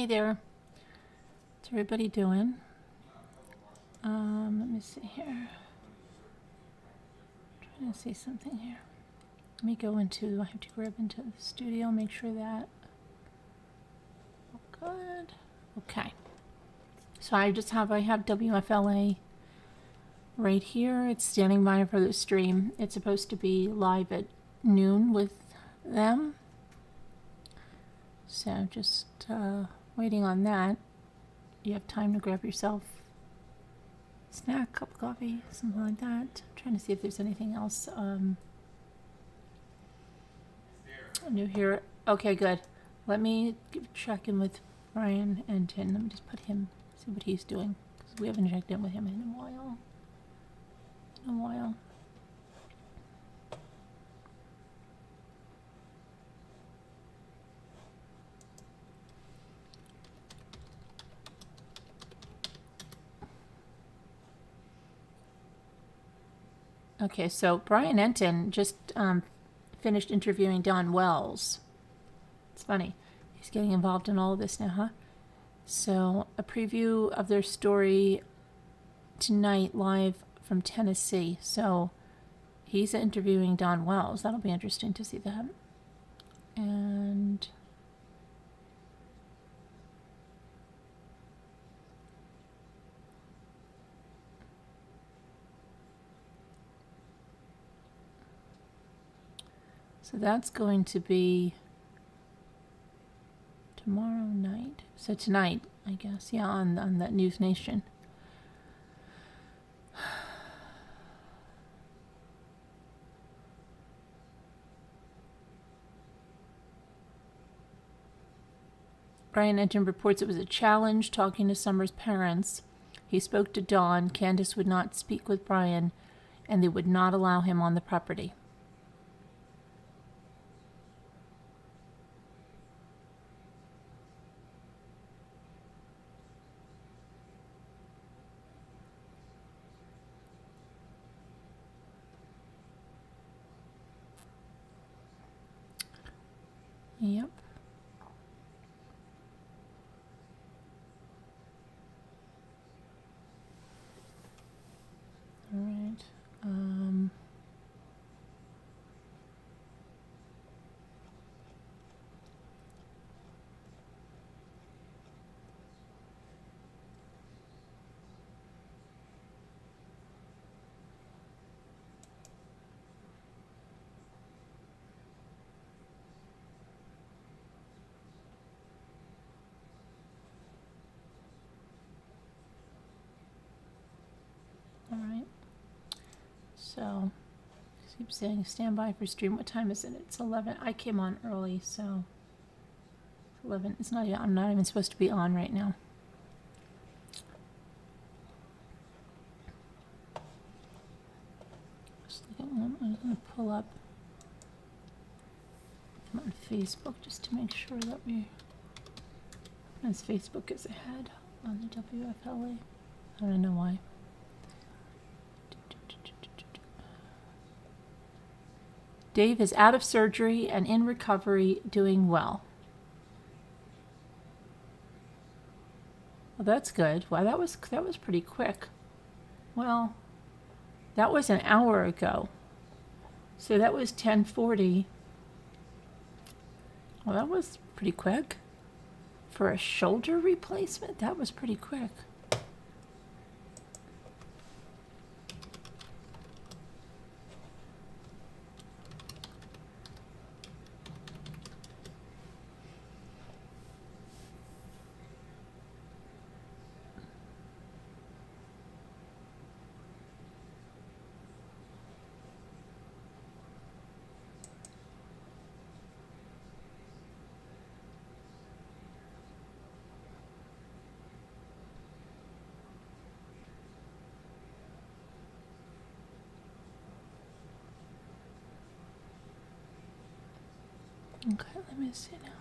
Hey there. What's everybody doing? Let me see here. I'm trying to see something here. Let me go into, I have to grab into the studio, make sure that, oh, good. Okay. So I have WFLA right here. It's standing by for the stream. It's supposed to be live at noon with them. So just waiting on that. You have time to grab yourself a snack, cup of coffee, something like that. I'm trying to see if there's anything else new here. Okay, good. Let me check in with Brian and Tin. Let me just put him, see what he's doing, because we haven't checked in with him in a while. Okay, so Brian Enton just finished interviewing Don Wells. It's funny. He's getting involved in all of this now, huh? So, a preview of their story tonight live from Tennessee. So, he's interviewing Don Wells. That'll be interesting to see that. And so that's going to be tomorrow night. So tonight, I guess. Yeah, on that News Nation. Brian Enton reports it was a challenge talking to Summer's parents. He spoke to Dawn. Candace would not speak with Brian, and they would not allow him on the property. Yep. All right. All right. So, keep saying stand by for stream. What time is it? It's 11. I came on early, so 11. It's not. I'm not even supposed to be on right now. Just look at one. I'm gonna pull up. I'm on Facebook just to make sure that as Facebook is ahead on the WFLA. I don't know why. Dave is out of surgery and in recovery, doing well. Well, that's good. Wow, that was pretty quick. Well, that was an hour ago. So that was 10:40. Well, that was pretty quick. For a shoulder replacement, that was pretty quick. Okay, let me see now.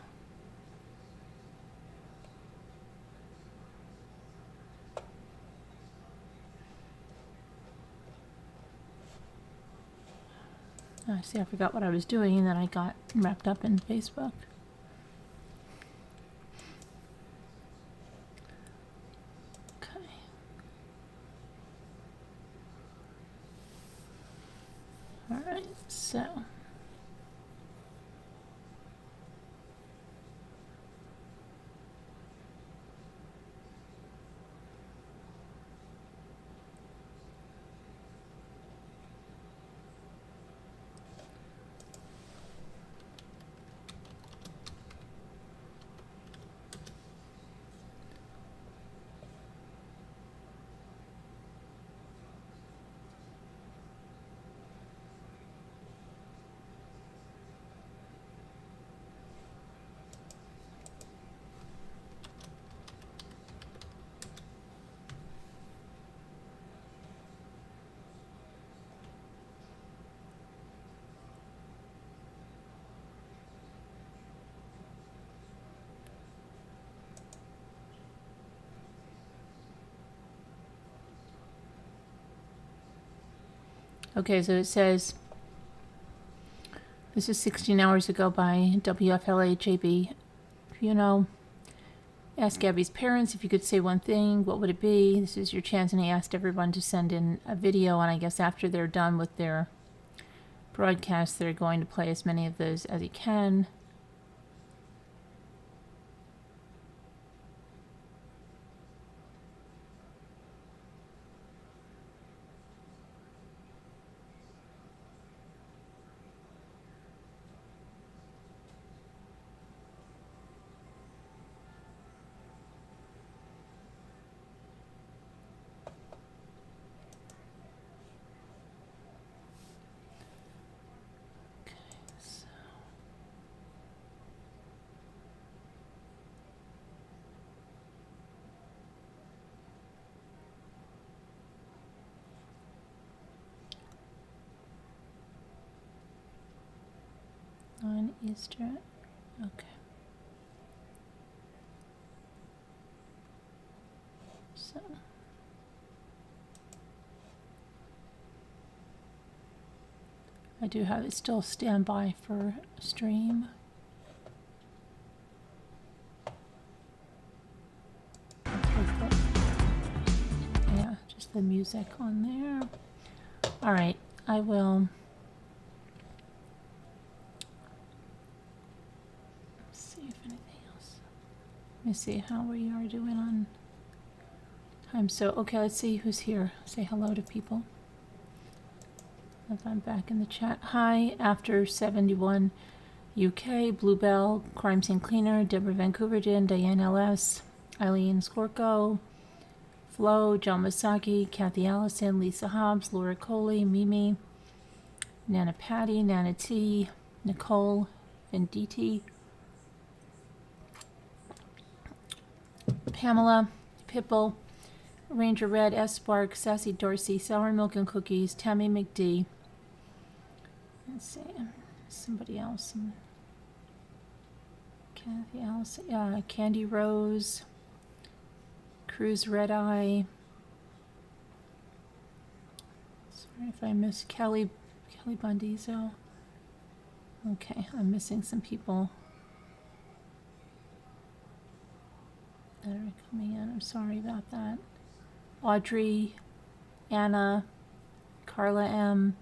Oh, see, I forgot what I was doing, and then I got wrapped up in Facebook. right, so. Okay, so it says, this is 16 hours ago by WFLA JB. You know, ask Gabby's parents if you could say one thing, what would it be? This is your chance, and he asked everyone to send in a video, and I guess after they're done with their broadcast, they're going to play as many of those as he can. On Easter. Okay. So. I do have it still standby for stream. Yeah, just the music on there. All right, I will. See if anything else. Let me see how we are doing on time. So, okay, let's see who's here. Say hello to people. If I'm back in the chat. Hi, After 71 UK, Bluebell, Crime Scene Cleaner, Deborah Vancouverton, Diane LS, Eileen Skorko, Flo, John Masaki, Kathy Allison, Lisa Hobbs, Laura Coley, Mimi, Nana Patty, Nana T, Nicole, Venditti, Pamela, Pipple, Ranger Red, S. Spark, Sassy Dorsey, Sour Milk and Cookies, Tammy McD. Let's see, somebody else. Kathy Allison, Candy Rose, Cruz Red Eye. Sorry if I missed Kelly Bondizo. Okay, I'm missing some people that are coming in. I'm sorry about that. Audrey, Anna, Carla M.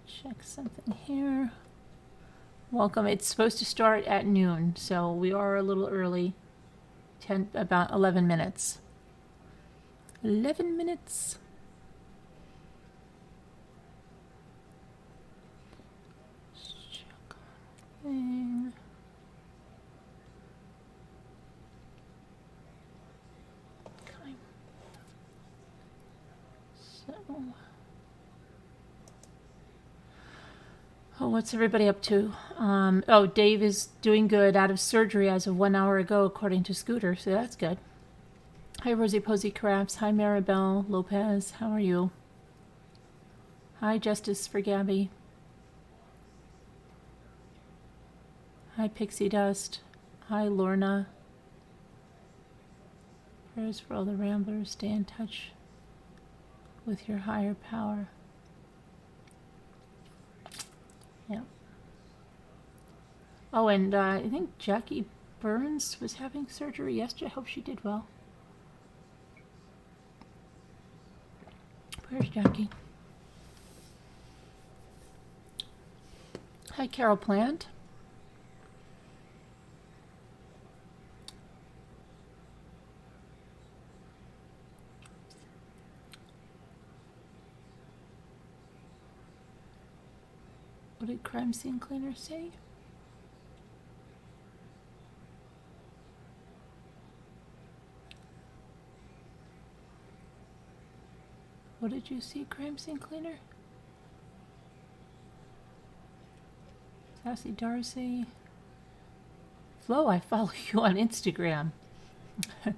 Check something here. Welcome. It's supposed to start at noon, so we are a little early. About 11 minutes. 11 minutes. Check thing. Okay. So. Oh, what's everybody up to? Oh, Dave is doing good, out of surgery as of 1 hour ago, according to Scooter, so that's good. Hi, Rosie Posey Crafts. Hi, Maribel Lopez. How are you? Hi, Justice for Gabby. Hi, Pixie Dust. Hi, Lorna. Prayers for all the ramblers. Stay in touch with your higher power. Yeah. Oh, and I think Jackie Burns was having surgery yesterday. I hope she did well. Where's Jackie? Hi, Carol Plant. What did Crime Scene Cleaner say? What did you see, Crime Scene Cleaner? Sassy Darcy. Flo, I follow you on Instagram. How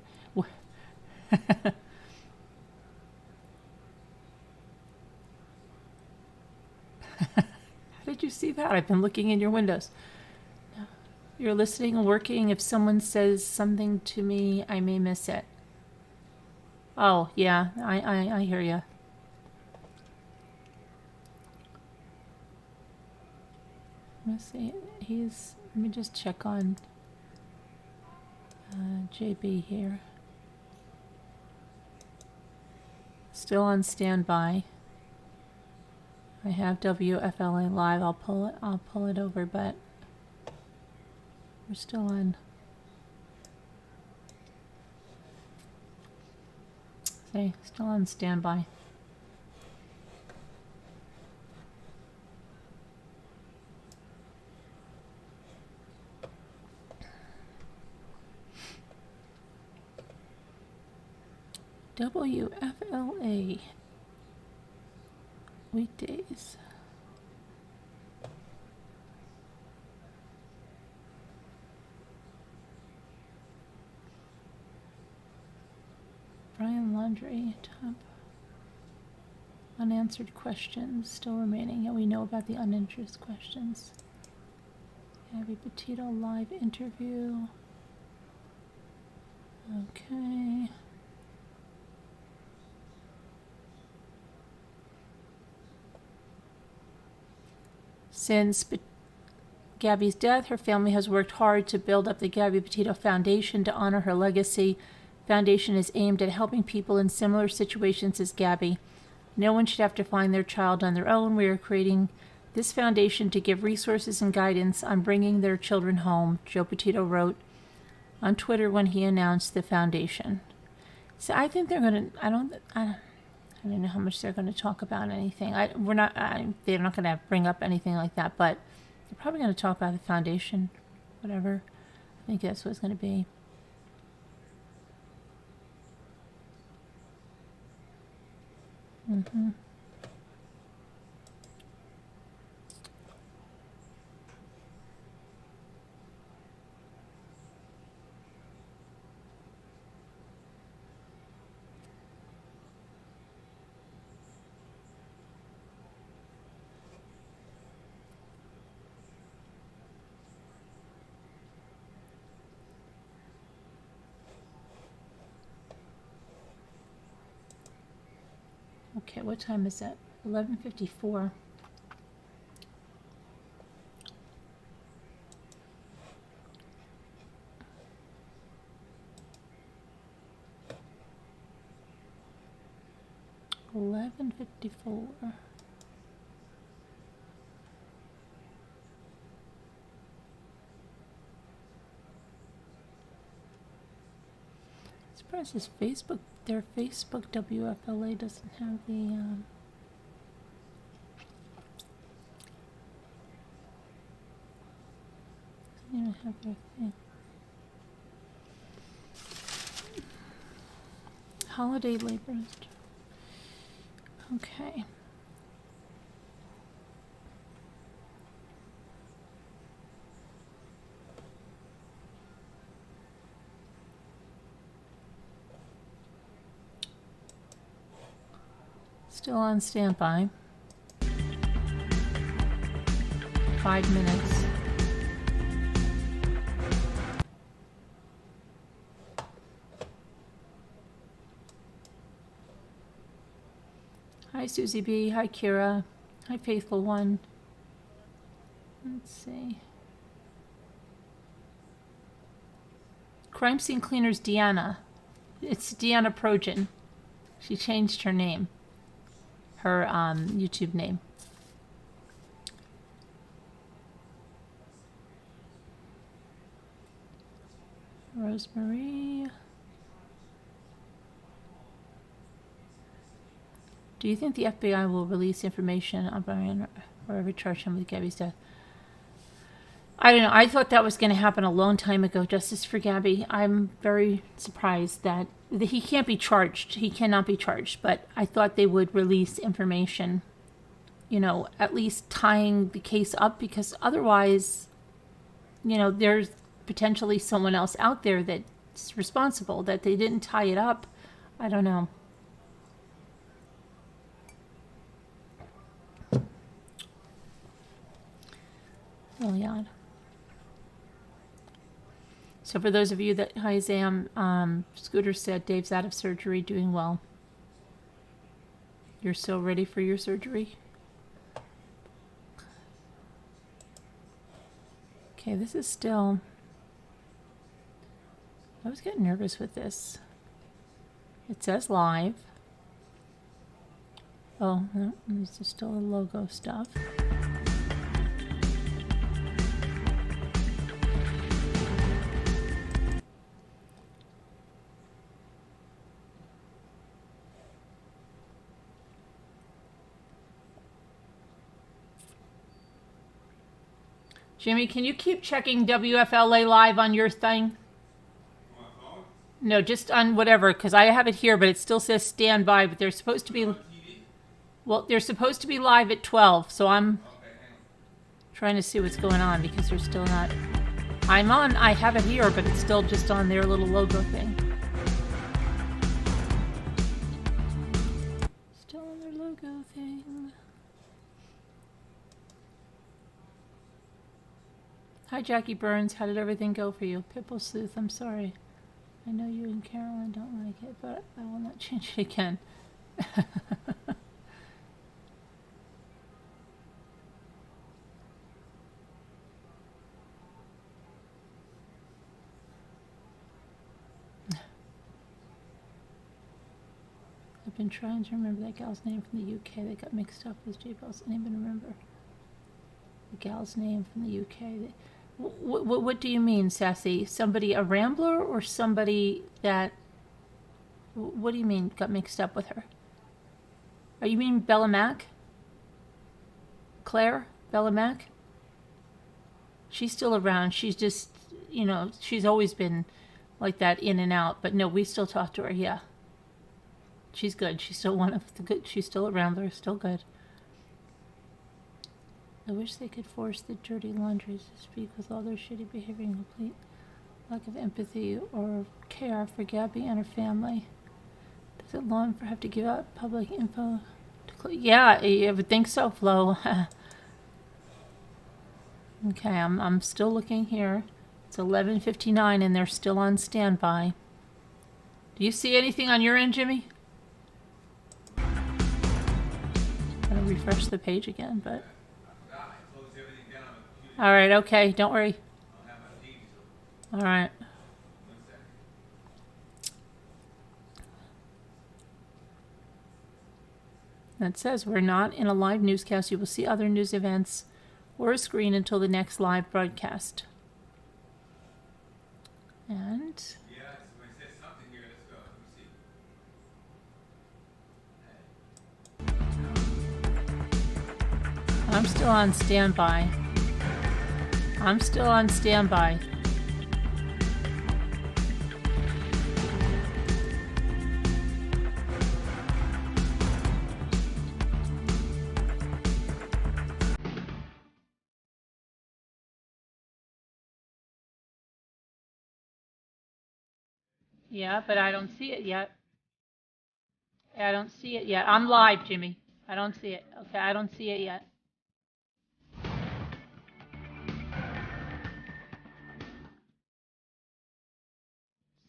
did you see that? I've been looking in your windows. You're listening and working. If someone says something to me, I may miss it. Oh, yeah, I hear you. Let's see. Let me just check on JB here. Still on standby. I have WFLA live. I'll pull it over, but we're still on. See, still on standby. WFLA weekdays. Brian Laundrie, top. Unanswered questions still remaining. Yeah, we know about the unanswered questions. Gabby Petito live interview. Okay. Since Gabby's death, her family has worked hard to build up the Gabby Petito Foundation to honor her legacy. Foundation is aimed at helping people in similar situations as Gabby. No one should have to find their child on their own. We are creating this foundation to give resources and guidance on bringing their children home, Joe Petito wrote on Twitter when he announced the foundation. So I think they're going to, I don't know how much they're going to talk about anything. They're not going to bring up anything like that, but they're probably going to talk about the foundation, whatever. I think that's what it's going to be. Mm-hmm. Okay, what time is it? 11:54. Surprised his Facebook, their Facebook WFLA doesn't have the doesn't even have their thing. Holiday laborers. Okay. Still on standby. 5 minutes. Hi, Susie B. Hi, Kira. Hi, Faithful One. Let's see. Crime Scene Cleaner's Deanna. It's Deanna Projan. She changed her name. her YouTube name. Rosemary. Do you think the FBI will release information on Brian or ever charge him with Gabby's death? I don't know. I thought that was going to happen a long time ago. Justice for Gabby. I'm very surprised that he can't be charged. He cannot be charged. But I thought they would release information, you know, at least tying the case up, because otherwise, you know, there's potentially someone else out there that's responsible, that they didn't tie it up. I don't know. Really odd. So for those of you that, hi Zam, Scooter said Dave's out of surgery, doing well. You're so ready for your surgery? Okay, this is still... I was getting nervous with this. It says live. Oh, no, this is still a logo stuff. Jimmy, can you keep checking WFLA live on your thing? No, just on whatever, because I have it here, but it still says standby, but they're supposed to be... Well, they're supposed to be live at 12, so I'm trying to see what's going on, because they're still not... I'm on, I have it here, but it's still just on their little logo thing. Still on their logo thing. Hi, Jackie Burns. How did everything go for you? Pitbull Sleuth, I'm sorry. I know you and Carolyn don't like it, but I will not change it again. I've been trying to remember that gal's name from the UK that got mixed up with J Bells. I can't even remember the gal's name from the UK. What do you mean, Sassy? Somebody, a Rambler, or somebody that... What do you mean got mixed up with her? Are you mean Bella Mac? Claire? Bella Mac? She's still around. She's just, you know, she's always been like that, in and out. But no, we still talk to her, yeah. She's good. She's still one of the good. She's still a Rambler, still good. I wish they could force the dirty laundries to speak with all their shitty behavior and complete lack of empathy or care for Gabby and her family. Does it long for have to give out public info? Yeah, I would think so, Flo. Okay, I'm still looking here. It's 11:59 and they're still on standby. Do you see anything on your end, Jimmy? Gotta refresh the page again, but... All right, okay, don't worry. All right. That says we're not in a live newscast. You will see other news events or a screen until the next live broadcast. And... Yeah, so it says something here. Let's go. I'm still on standby. I'm still on standby. Yeah, but I don't see it yet. I don't see it yet. I'm live, Jimmy. I don't see it. Okay, I don't see it yet.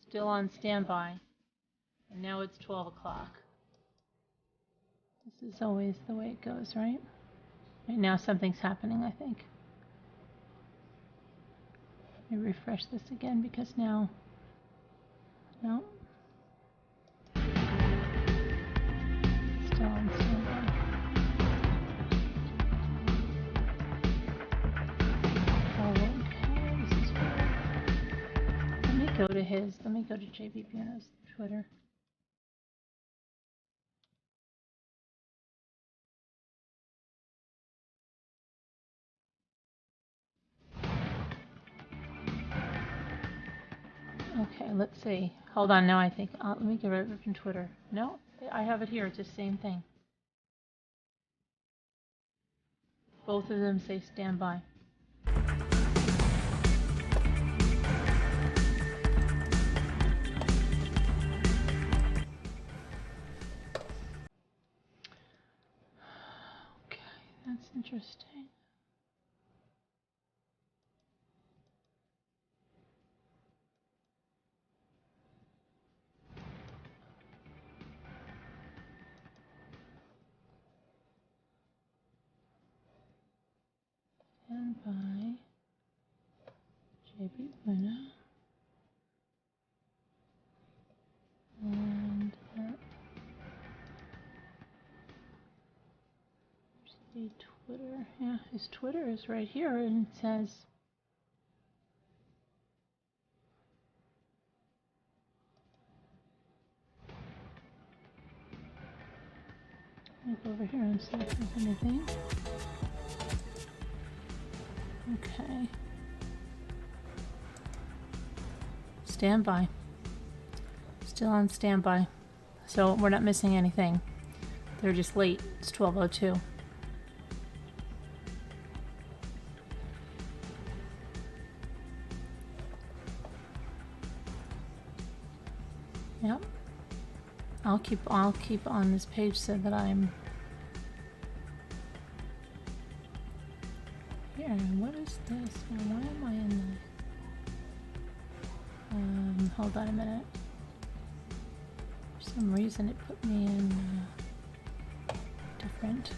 Still on standby. And now it's 12 o'clock. This is always the way it goes, right? Right now something's happening, I think. Let me refresh this again because now... No. Still on standby. go to his. Let me go to JB Piano's Twitter. Okay, let's see. Hold on, now I think. Let me get rid of it from Twitter. No, I have it here. It's the same thing. Both of them say stand by. Okay, that's interesting. Stand by. JB Piano. And the Twitter. Yeah, his Twitter is right here, and it says. Let me go over here and see if there's anything. Okay. Standby. Still on standby. So we're not missing anything. They're just late. It's 12:02. Yep. I'll keep on this page so that I'm here. What is this? Now, why am I in the hold on a minute. For some reason it put me in different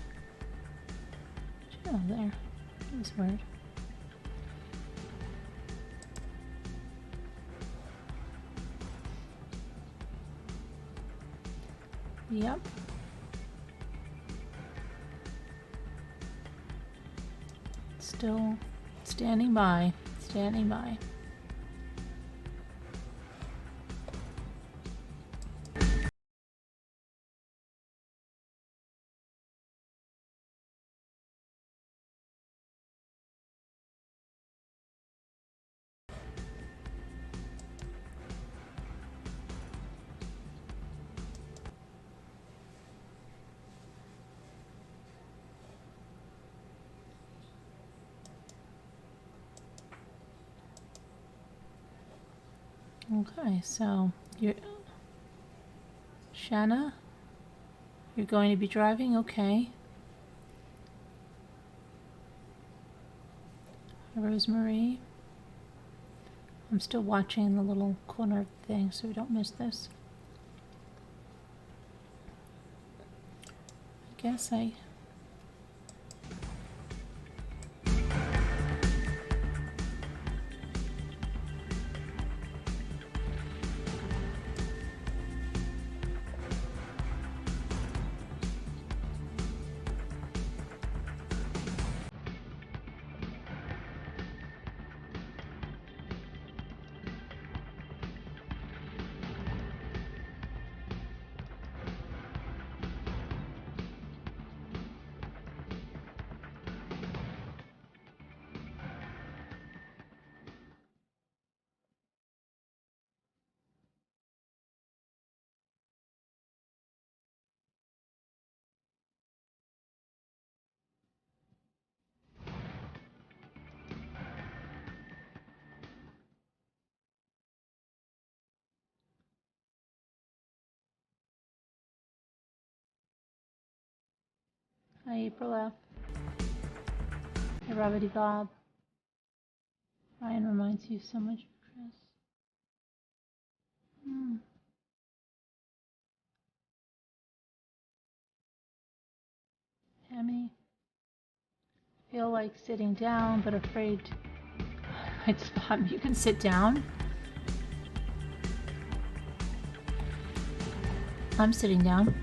channel there. That was weird. Yep. Still standing by. Standing by. Okay, so you're Shanna, you're going to be driving, okay. Rosemary, I'm still watching the little corner thing so we don't miss this. I guess Hi, April F. Hey, Robbie Bob. Ryan reminds you so much of Chris. Tammy. Feel like sitting down, but afraid. It's fun. You can sit down. I'm sitting down.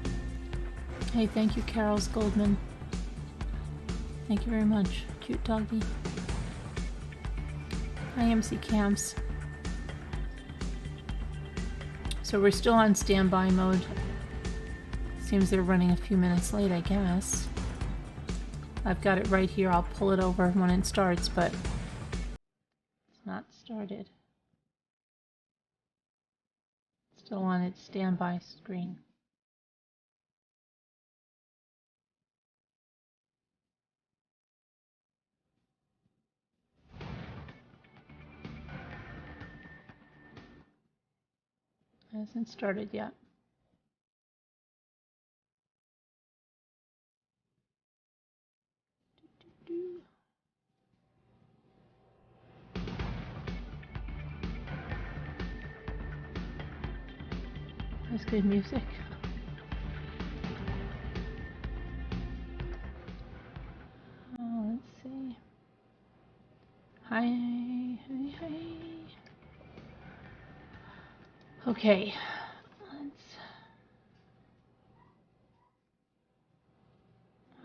Hey, thank you, Carol's Goldman. Thank you very much. Cute doggy. Hi, MC Camps. So we're still on standby mode. Seems they're running a few minutes late, I guess. I've got it right here. I'll pull it over when it starts, but it's not started. Still on its standby screen. Hasn't started yet. That's good music. Oh, let's see. Hi. Okay.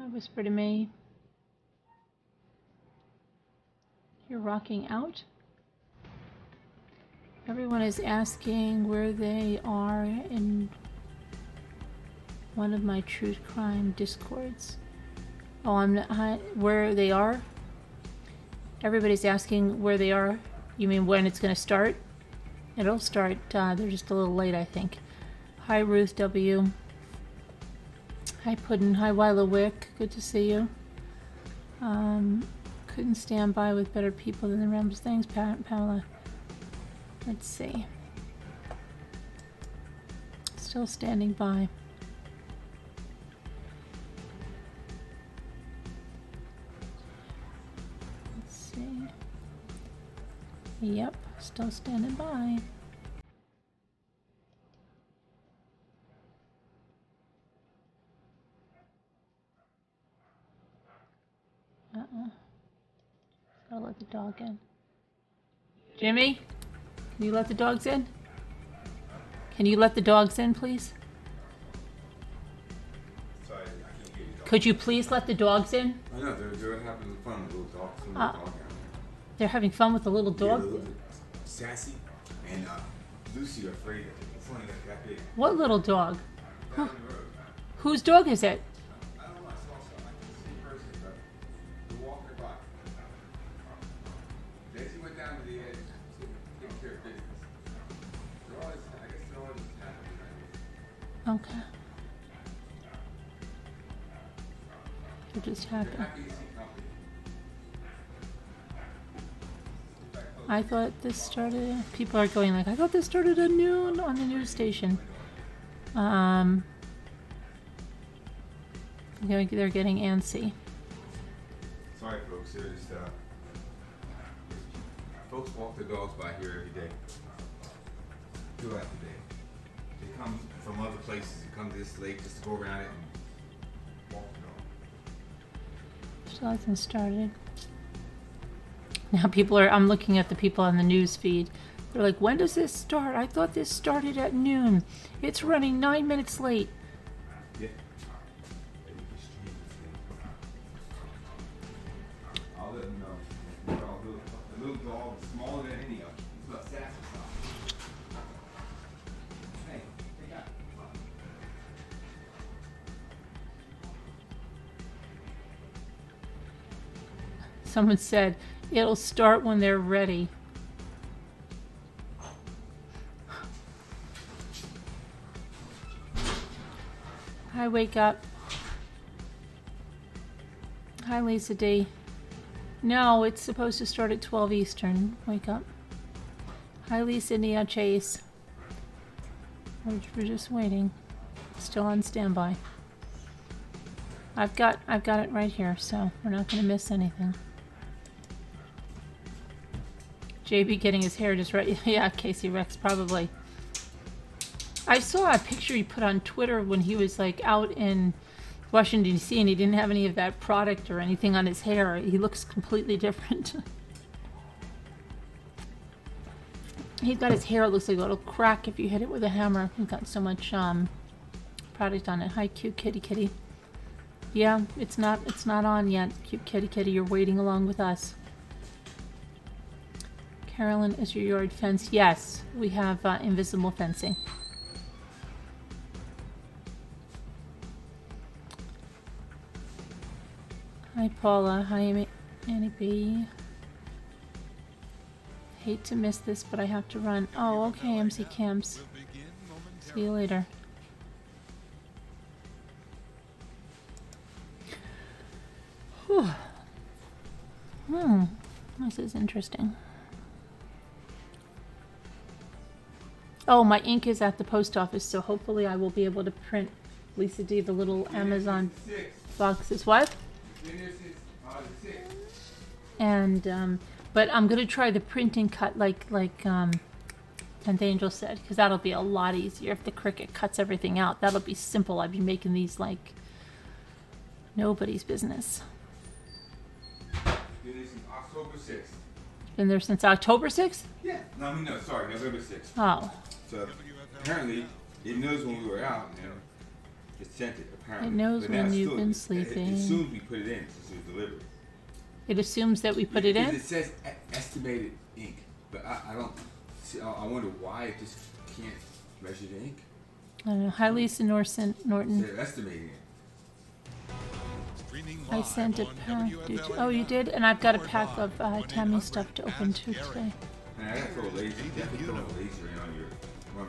I whisper to me. You're rocking out. Everyone is asking where they are in one of my true crime discords. Oh, I'm not, where they are? Everybody's asking where they are. You mean when it's going to start? It'll start. They're just a little late, I think. Hi, Ruth W. Hi, Puddin'. Hi, Wila Wick. Good to see you. Couldn't stand by with better people than the Rams. Thanks, Pamela. Let's see. Still standing by. Let's see. Yep, still standing by. Gotta let the dog in. Jimmy, can you let the dogs in? Can you let the dogs in, please? Sorry, I can't hear you. Could you please let the dogs in? I know, they're having fun with little dogs. Dog down there. They're having fun with the little dog? Yeah, they're a little bit sassy, and Lucy are afraid of it. It's funny that big. What little dog? Down the road. Whose dog is it? I don't know, I saw something. I couldn't see the person, but they're walking by. Then she went down to the edge to take care of business. They're always, I guess they're always happy. Okay. They're just happy. They're happy to see company. I thought this started. People are going like, I thought this started at noon on the news station. They're getting antsy. Sorry, folks. They're just folks walk their dogs by here every day. Throughout the day, they come from other places. They come to this lake just to go around it and walk the dog. Still hasn't started. Now people are. I'm looking at the people on the news feed. They're like, when does this start? I thought this started at noon. It's running 9 minutes late. Yeah. I'll let them know. The little dog is smaller than any of them. He's about sassy size. Hey, take out. Someone said it'll start when they're ready. Hi, wake up. Hi, Lisa D. No, it's supposed to start at 12 Eastern. Wake up. Hi, Lisa Nia Chase. We're just waiting. Still on standby. I've got it right here, so we're not going to miss anything. JB getting his hair just right. Yeah, Casey Rex probably. I saw a picture he put on Twitter when he was like out in Washington D.C. and he didn't have any of that product or anything on his hair. He looks completely different. He's got his hair. It looks like it'll crack if you hit it with a hammer. He's got so much product on it. Hi, cute kitty kitty. Yeah, it's not on yet. Cute kitty kitty, you're waiting along with us. Carolyn, is your yard fenced? Yes, we have invisible fencing. Hi, Paula. Hi, Annie B. Hate to miss this, but I have to run. Oh, okay, MC Camps. See you later. Whew. This is interesting. Oh, my ink is at the post office, so hopefully I will be able to print Lisa D the little Amazon boxes. What? And but I'm gonna try the print and cut like 10th Angel said, because that'll be a lot easier if the Cricut cuts everything out. That'll be simple. I'd be making these like nobody's business. October 6th. Been there since October 6th? Yeah. No, sorry, November 6th. Oh. So apparently it knows when we were out and it sent it, apparently. It knows when you've been sleeping. It assumes we put it in since it was delivered. It assumes that we put it in? It says estimated ink, but I don't see, I wonder why it just can't measure the ink. I don't know. Hi, Lisa Norton. They're estimating it. I sent a pack. Oh, you did? And I've got a pack of Tammy stuff to open too today. Man, I gotta throw a laser. Definitely throw a laser in on your.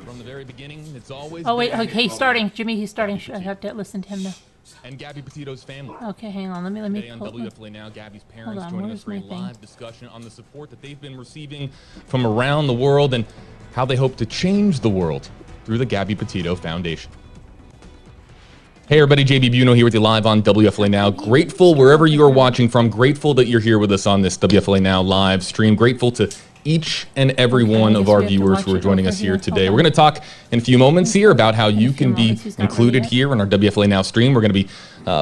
From the very beginning, it's always. Oh wait, okay, he's starting. Jimmy, he's starting. I have to listen to him now. And Gabby Petito's family. Okay, hang on. Let me Today on WFLA Now, Gabby's parents on, joining us for a where's my live discussion on the support that they've been receiving from around the world and how they hope to change the world through the Gabby Petito Foundation. Hey everybody, JB Buno here with you live on WFLA Now. Grateful wherever you are watching from. Grateful that you're here with us on this WFLA Now live stream. Grateful to each and every one of our viewers who are joining us here today. We're going to talk in a few moments here about how you can be included here in our WFLA Now stream. We're going to be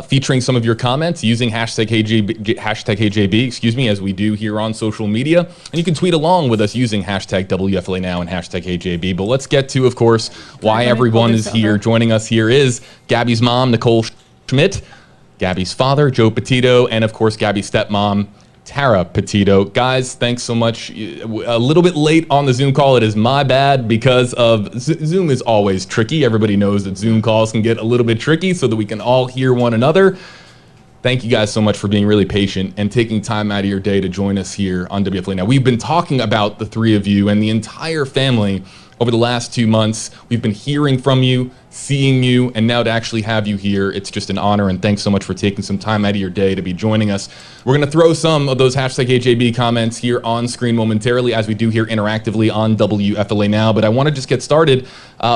featuring some of your comments using hashtag HJB, as we do here on social media. And you can tweet along with us using hashtag WFLA Now and hashtag HJB. But let's get to, of course, why everyone is here. Joining us here is Gabby's mom, Nicole Schmidt, Gabby's father, Joe Petito, and of course, Gabby's stepmom, Tara Petito. Guys, thanks so much. A little bit late on the Zoom call. It is my bad because of Zoom is always tricky. Everybody knows that Zoom calls can get a little bit tricky so that we can all hear one another. Thank you guys so much for being really patient and taking time out of your day to join us here on WFLA. Now, we've been talking about the three of you and the entire family over the last 2 months. We've been hearing from you, seeing you, and now to actually have you here, it's just an honor, and thanks so much for taking some time out of your day to be joining us. We're going to throw some of those hashtag HJB comments here on screen momentarily, as we do here interactively on WFLA Now, but I want to just get started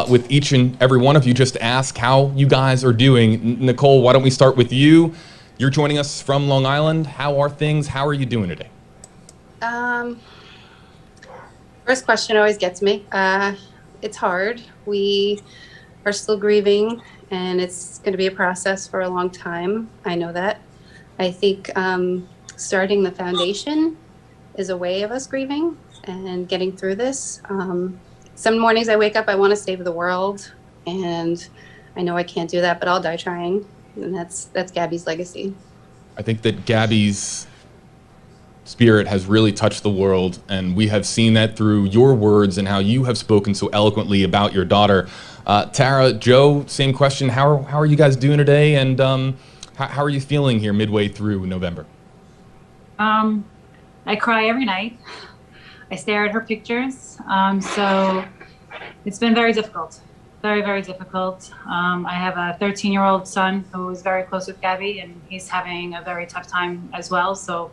with each and every one of you, just to ask how you guys are doing. Nicole, why don't we start with you? You're joining us from Long Island. How are things? How are you doing today? First question always gets me. It's hard. We are still grieving, and it's going to be a process for a long time. I know that. I think starting the foundation is a way of us grieving and getting through this. Some mornings I wake up, I want to save the world, and I know I can't do that, but I'll die trying, and that's Gabby's legacy. I think that Gabby's spirit has really touched the world, and we have seen that through your words and how you have spoken so eloquently about your daughter. Tara, Joe, same question. How are you guys doing today, and how are you feeling here midway through November? I cry every night. I stare at her pictures. So it's been very difficult, very, very difficult. I have a 13-year-old son who is very close with Gabby, and he's having a very tough time as well. So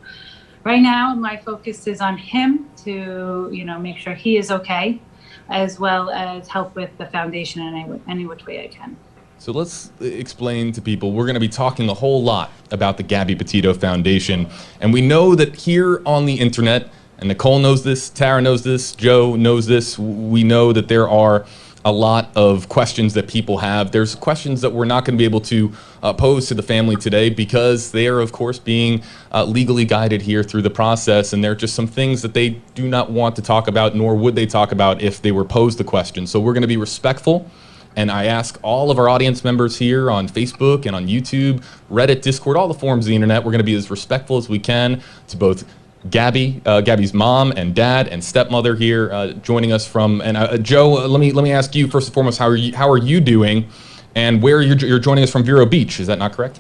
right now, my focus is on him to, make sure he is okay, as well as help with the foundation in any which way I can. So let's explain to people, we're going to be talking a whole lot about the Gabby Petito Foundation. And we know that here on the internet, and Nicole knows this, Tara knows this, Joe knows this, we know that there are a lot of questions that people have. There's questions that we're not going to be able to pose to the family today because they are, of course, being legally guided here through the process, and there are just some things that they do not want to talk about, nor would they talk about if they were posed the question. So we're going to be respectful, and I ask all of our audience members here on Facebook and on YouTube, Reddit, Discord, all the forums of the internet, we're going to be as respectful as we can to both Gabby's mom and dad and stepmother here joining us from. And Joe, let me ask you first and foremost, how are you doing, and where you're joining us from Vero Beach? Is that not correct?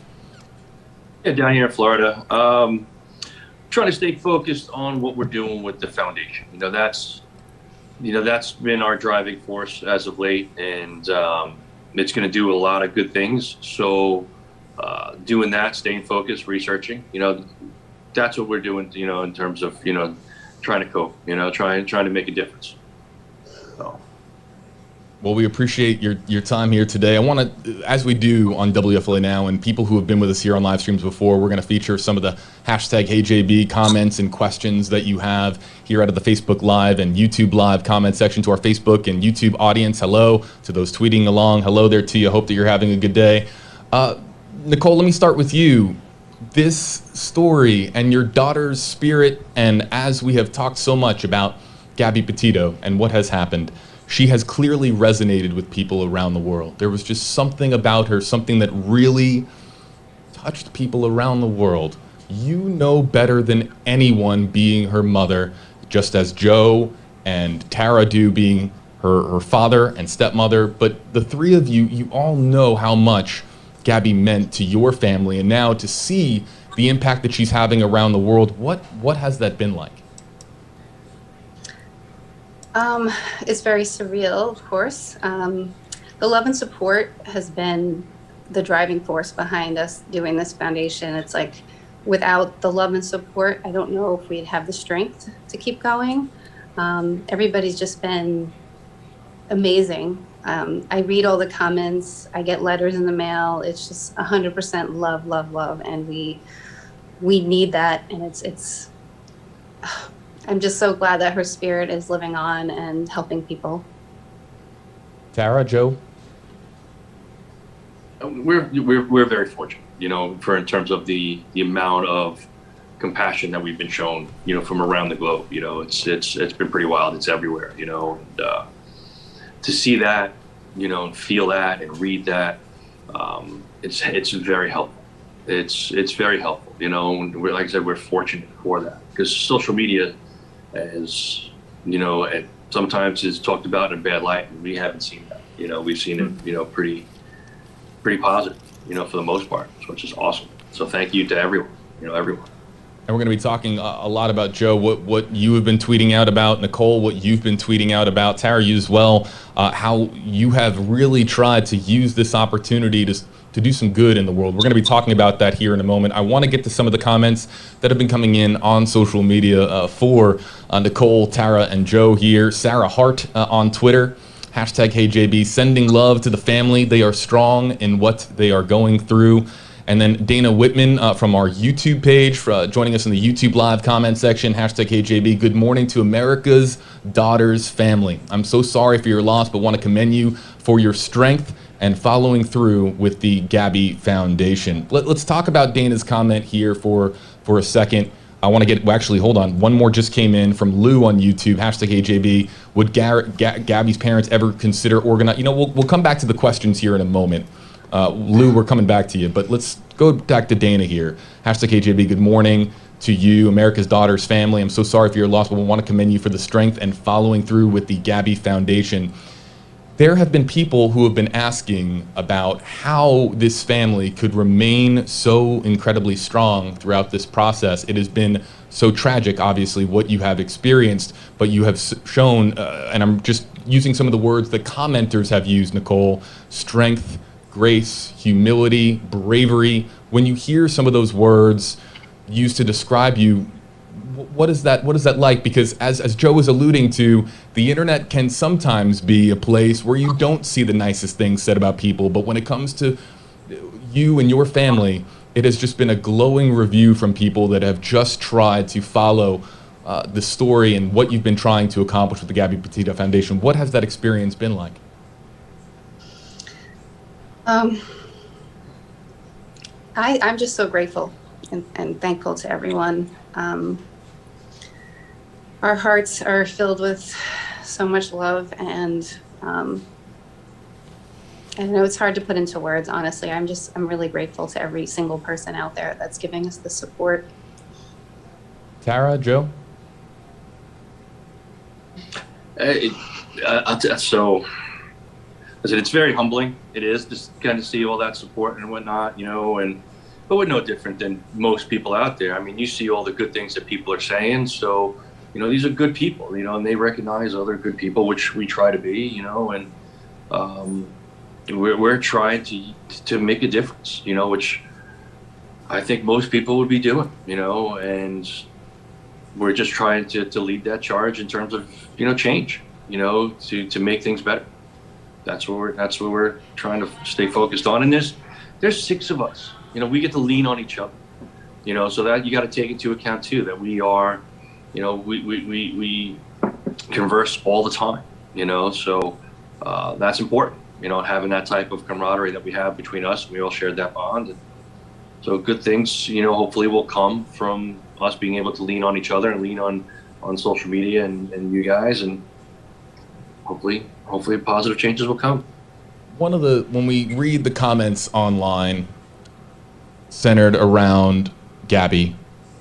Yeah, down here in Florida. Trying to stay focused on what we're doing with the foundation. That's been our driving force as of late, and it's going to do a lot of good things. So doing that, staying focused, researching, that's what we're doing, in terms of, trying to cope, trying to make a difference. So. Well, we appreciate your time here today. I want to, as we do on WFLA Now, and people who have been with us here on live streams before, we're going to feature some of the hashtag HeyJB comments and questions that you have here out of the Facebook Live and YouTube Live comment section. To our Facebook and YouTube audience, hello. To those tweeting along, hello there to you. Hope that you're having a good day. Nicole, let me start with you. This story and your daughter's spirit, and as we have talked so much about Gabby Petito and what has happened, she has clearly resonated with people around the world. There was just something about her, something that really touched people around the world. You know better than anyone, being her mother, just as Joe and Tara do, being her father and stepmother. But the three of you, you all know how much Gabby meant to your family, and now to see the impact that she's having around the world, what has that been like? It's very surreal, of course. The love and support has been the driving force behind us doing this foundation. It's like, without the love and support, I don't know if we'd have the strength to keep going. Everybody's just been amazing. I read all the comments, I get letters in the mail. It's just 100% love, love, love. And we need that. And it's I'm just so glad that her spirit is living on and helping people. Tara, Joe? We're very fortunate, in terms of the amount of compassion that we've been shown, from around the globe. It's been pretty wild. It's everywhere, and to see that, and feel that and read that, it's very helpful. It's very helpful, and like I said, we're fortunate for that, because social media, as sometimes is talked about in a bad light, and we haven't seen that. We've seen it, pretty positive, for the most part, which is awesome. So thank you to everyone, everyone. And we're going to be talking a lot about Joe, what you have been tweeting out about, Nicole, what you've been tweeting out about, Tara, you as well, how you have really tried to use this opportunity to do some good in the world. We're going to be talking about that here in a moment. I want to get to some of the comments that have been coming in on social media for Nicole, Tara, and Joe here. Sarah Hart on Twitter, hashtag HeyJB, sending love to the family. They are strong in what they are going through. And then Dana Whitman from our YouTube page, joining us in the YouTube Live comment section, hashtag HeyJB, good morning to America's Daughters family. I'm so sorry for your loss, but want to commend you for your strength and following through with the Gabby Foundation. Let's talk about Dana's comment here for a second. I want to actually, hold on. One more just came in from Lou on YouTube, hashtag HeyJB. Would Gabby's parents ever consider organizing? We'll come back to the questions here in a moment. Lou, we're coming back to you, but let's go back to Dana here. Hashtag HeyJB, good morning to you, America's Daughters family. I'm so sorry for your loss, but we want to commend you for the strength and following through with the Gabby Foundation. There have been people who have been asking about how this family could remain so incredibly strong throughout this process. It has been so tragic, obviously, what you have experienced, but you have shown, and I'm just using some of the words that commenters have used, Nicole, strength, grace, humility, bravery. When you hear some of those words used to describe you, what is that like? Because as Joe was alluding to, the internet can sometimes be a place where you don't see the nicest things said about people, but when it comes to you and your family, it has just been a glowing review from people that have just tried to follow the story and what you've been trying to accomplish with the Gabby Petito Foundation. What has that experience been like? I'm just so grateful and thankful to everyone. Our hearts are filled with so much love, and I know it's hard to put into words, honestly. I'm really grateful to every single person out there that's giving us the support. Tara, Joe? So, listen, it's very humbling. It is, just kind of see all that support and whatnot, and but we're no different than most people out there. I mean, you see all the good things that people are saying. So, these are good people, and they recognize other good people, which we try to be, and we're trying to make a difference, which I think most people would be doing, and we're just trying to lead that charge in terms of, change, to make things better. That's what we're trying to stay focused on. And there's 6 of us, we get to lean on each other, so that you got to take into account too, that we are, we converse all the time, so that's important, having that type of camaraderie that we have between us. We all shared that bond. And so good things, hopefully will come from us being able to lean on each other and lean on social media and you guys, and hopefully positive changes will come. When we read the comments online centered around Gabby,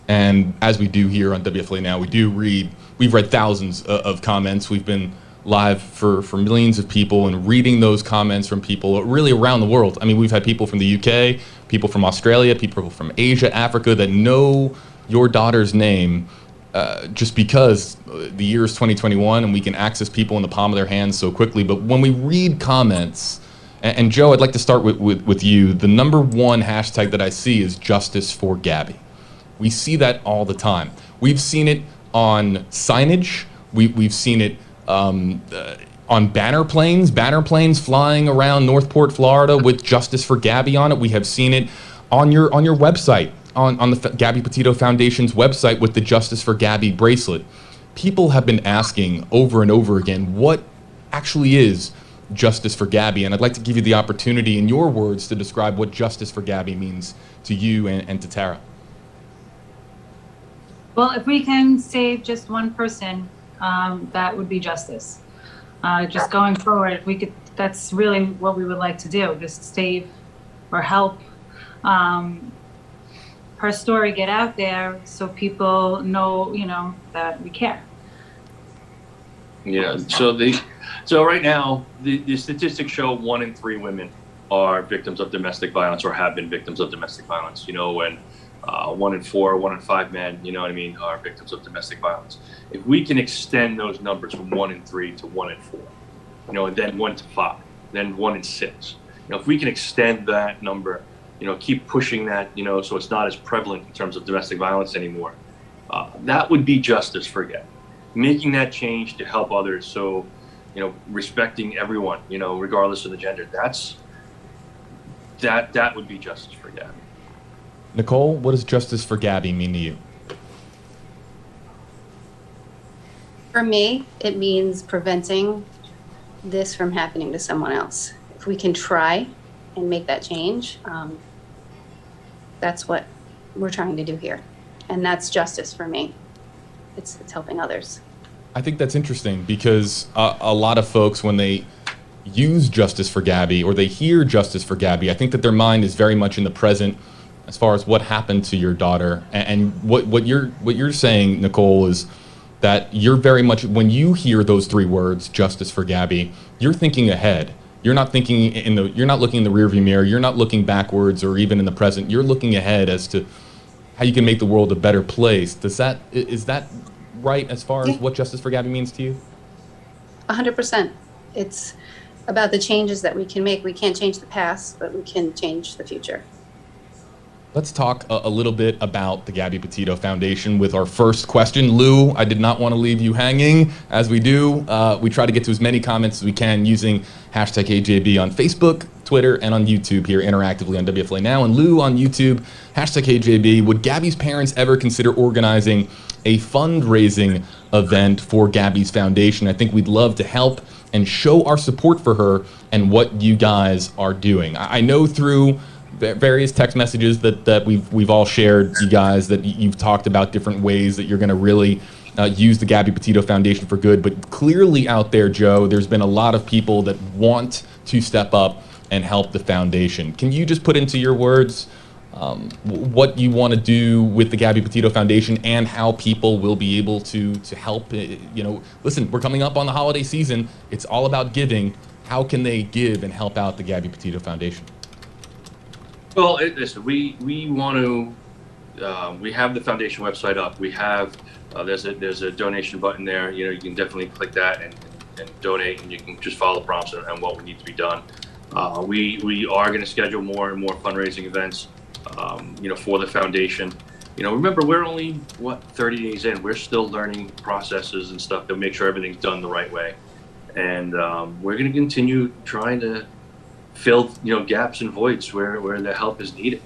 and as we do here on WFLA Now, we've read thousands of comments. We've been live for millions of people and reading those comments from people really around the world. I mean, we've had people from the UK, people from Australia, people from Asia, Africa that know your daughter's name just because the year is 2021 and we can access people in the palm of their hands so quickly. But when we read comments, and Joe, I'd like to start with you. The number one hashtag that I see is Justice for Gabby. We see that all the time. We've seen it on signage. We've seen it on banner planes flying around Northport, Florida with Justice for Gabby on it. We have seen it on your website, on the Gabby Petito Foundation's website with the Justice for Gabby bracelet. People have been asking over and over again, what actually is Justice for Gabby? And I'd like to give you the opportunity in your words to describe what Justice for Gabby means to you and to Tara. Well, if we can save just one person, that would be justice. Just going forward, if we could, that's really what we would like to do, just save or help her story get out there so people know, that we care. Yeah, so right now, the statistics show 1 in 3 women are victims of domestic violence or have been victims of domestic violence, and 1 in 4, 1 in 5 men, are victims of domestic violence. If we can extend those numbers from 1 in 3 to 1 in 4, and then 1 to 5, then 1 in 6, if we can extend that number, keep pushing that, so it's not as prevalent in terms of domestic violence anymore, that would be justice for Gabby. Making that change to help others, so, respecting everyone, regardless of the gender, that would be justice for Gabby. Nicole, what does Justice for Gabby mean to you? For me, it means preventing this from happening to someone else. If we can try and make that change, that's what we're trying to do here. And that's justice for me. It's helping others. I think that's interesting because a lot of folks, when they use Justice for Gabby or they hear Justice for Gabby, I think that their mind is very much in the present as far as what happened to your daughter. And what you're saying, Nicole, is that you're very much, when you hear those 3 words, Justice for Gabby, you're thinking ahead. You're not thinking you're not looking in the rearview mirror. You're not looking backwards or even in the present. You're looking ahead as to how you can make the world a better place. Is that right as far as what Justice for Gabby means to you? 100%. It's about the changes that we can make. We can't change the past, but we can change the future. Let's talk a little bit about the Gabby Petito Foundation with our first question. Lou, I did not want to leave you hanging, as we do. We try to get to as many comments as we can using hashtag AJB on Facebook, Twitter, and on YouTube here interactively on WFLA Now. And Lou on YouTube, hashtag AJB, would Gabby's parents ever consider organizing a fundraising event for Gabby's foundation? I think we'd love to help and show our support for her and what you guys are doing. I know through various text messages that we've all shared, you guys, that you've talked about different ways that you're going to really use the Gabby Petito Foundation for good. But clearly out there, Joe, there's been a lot of people that want to step up and help the foundation. Can you just put into your words what you want to do with the Gabby Petito Foundation and how people will be able to help? Listen, we're coming up on the holiday season. It's all about giving. How can they give and help out the Gabby Petito Foundation? Well, listen, we want to. We have the foundation website up. We have there's a donation button there. You can definitely click that and donate, and you can just follow the prompts and what we need to be done. We are going to schedule more and more fundraising events. For the foundation. Remember, we're only 30 days in. We're still learning processes and stuff to make sure everything's done the right way, and we're going to continue trying to fill gaps and voids where the help is needed.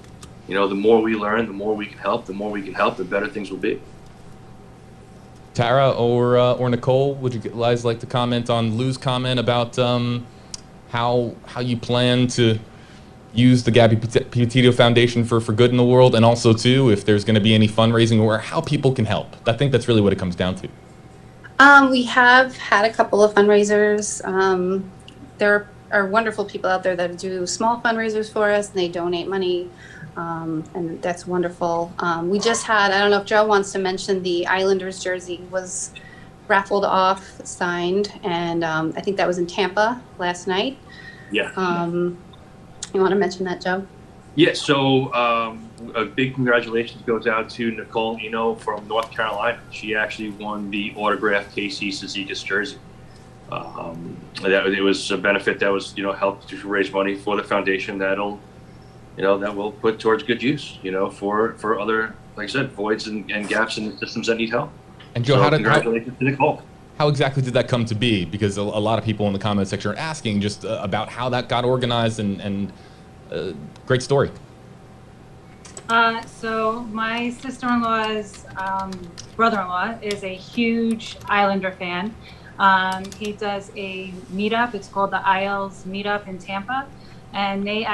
The more we learn, the more we can help. The more we can help, the better things will be. Tara or Nicole, would you guys like to comment on Lou's comment about how you plan to use the Gabby Petito Foundation for good in the world, and also too if there's going to be any fundraising or how people can help? I think that's really what it comes down to. We have had a couple of fundraisers. There are wonderful people out there that do small fundraisers for us, and they donate money, and that's wonderful. We just had, I don't know if Joe wants to mention, the Islanders jersey was raffled off, signed, and I think that was in Tampa last night. Yeah. You want to mention that, Joe? Yeah, so a big congratulations goes out to Nicole Eno from North Carolina. She actually won the autographed KC Cizikas jersey. It was a benefit that was, helped to raise money for the foundation that will put towards good use, for other, like I said, voids and gaps in the systems that need help. And Joe, congratulations to Nicole. How exactly did that come to be? Because a lot of people in the comment section are asking just about how that got organized, and great story. So my sister-in-law's brother-in-law is a huge Islander fan. He does a meetup. It's called the Isles Meetup in Tampa. And the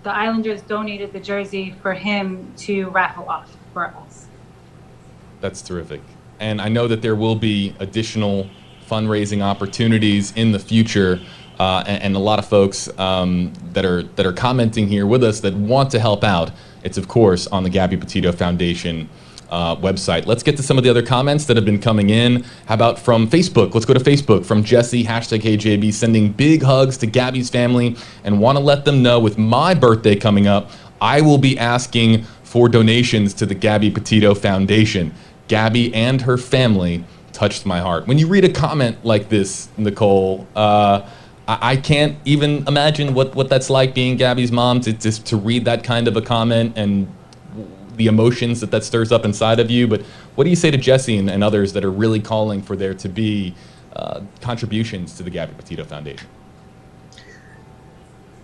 Islanders donated the jersey for him to raffle off for us. That's terrific. And I know that there will be additional fundraising opportunities in the future, and a lot of folks that are commenting here with us that want to help out. It's of course on the Gabby Petito Foundation website. Let's get to some of the other comments that have been coming in. How about from Facebook? Let's go to Facebook from Jesse, #HeyJB, sending big hugs to Gabby's family and want to let them know with my birthday coming up, I will be asking for donations to the Gabby Petito Foundation. Gabby and her family touched my heart. When you read a comment like this, Nicole, I can't even imagine what that's like being Gabby's mom, to read that kind of a comment and the emotions that stirs up inside of you. But what do you say to Jesse and others that are really calling for there to be contributions to the Gabby Petito Foundation?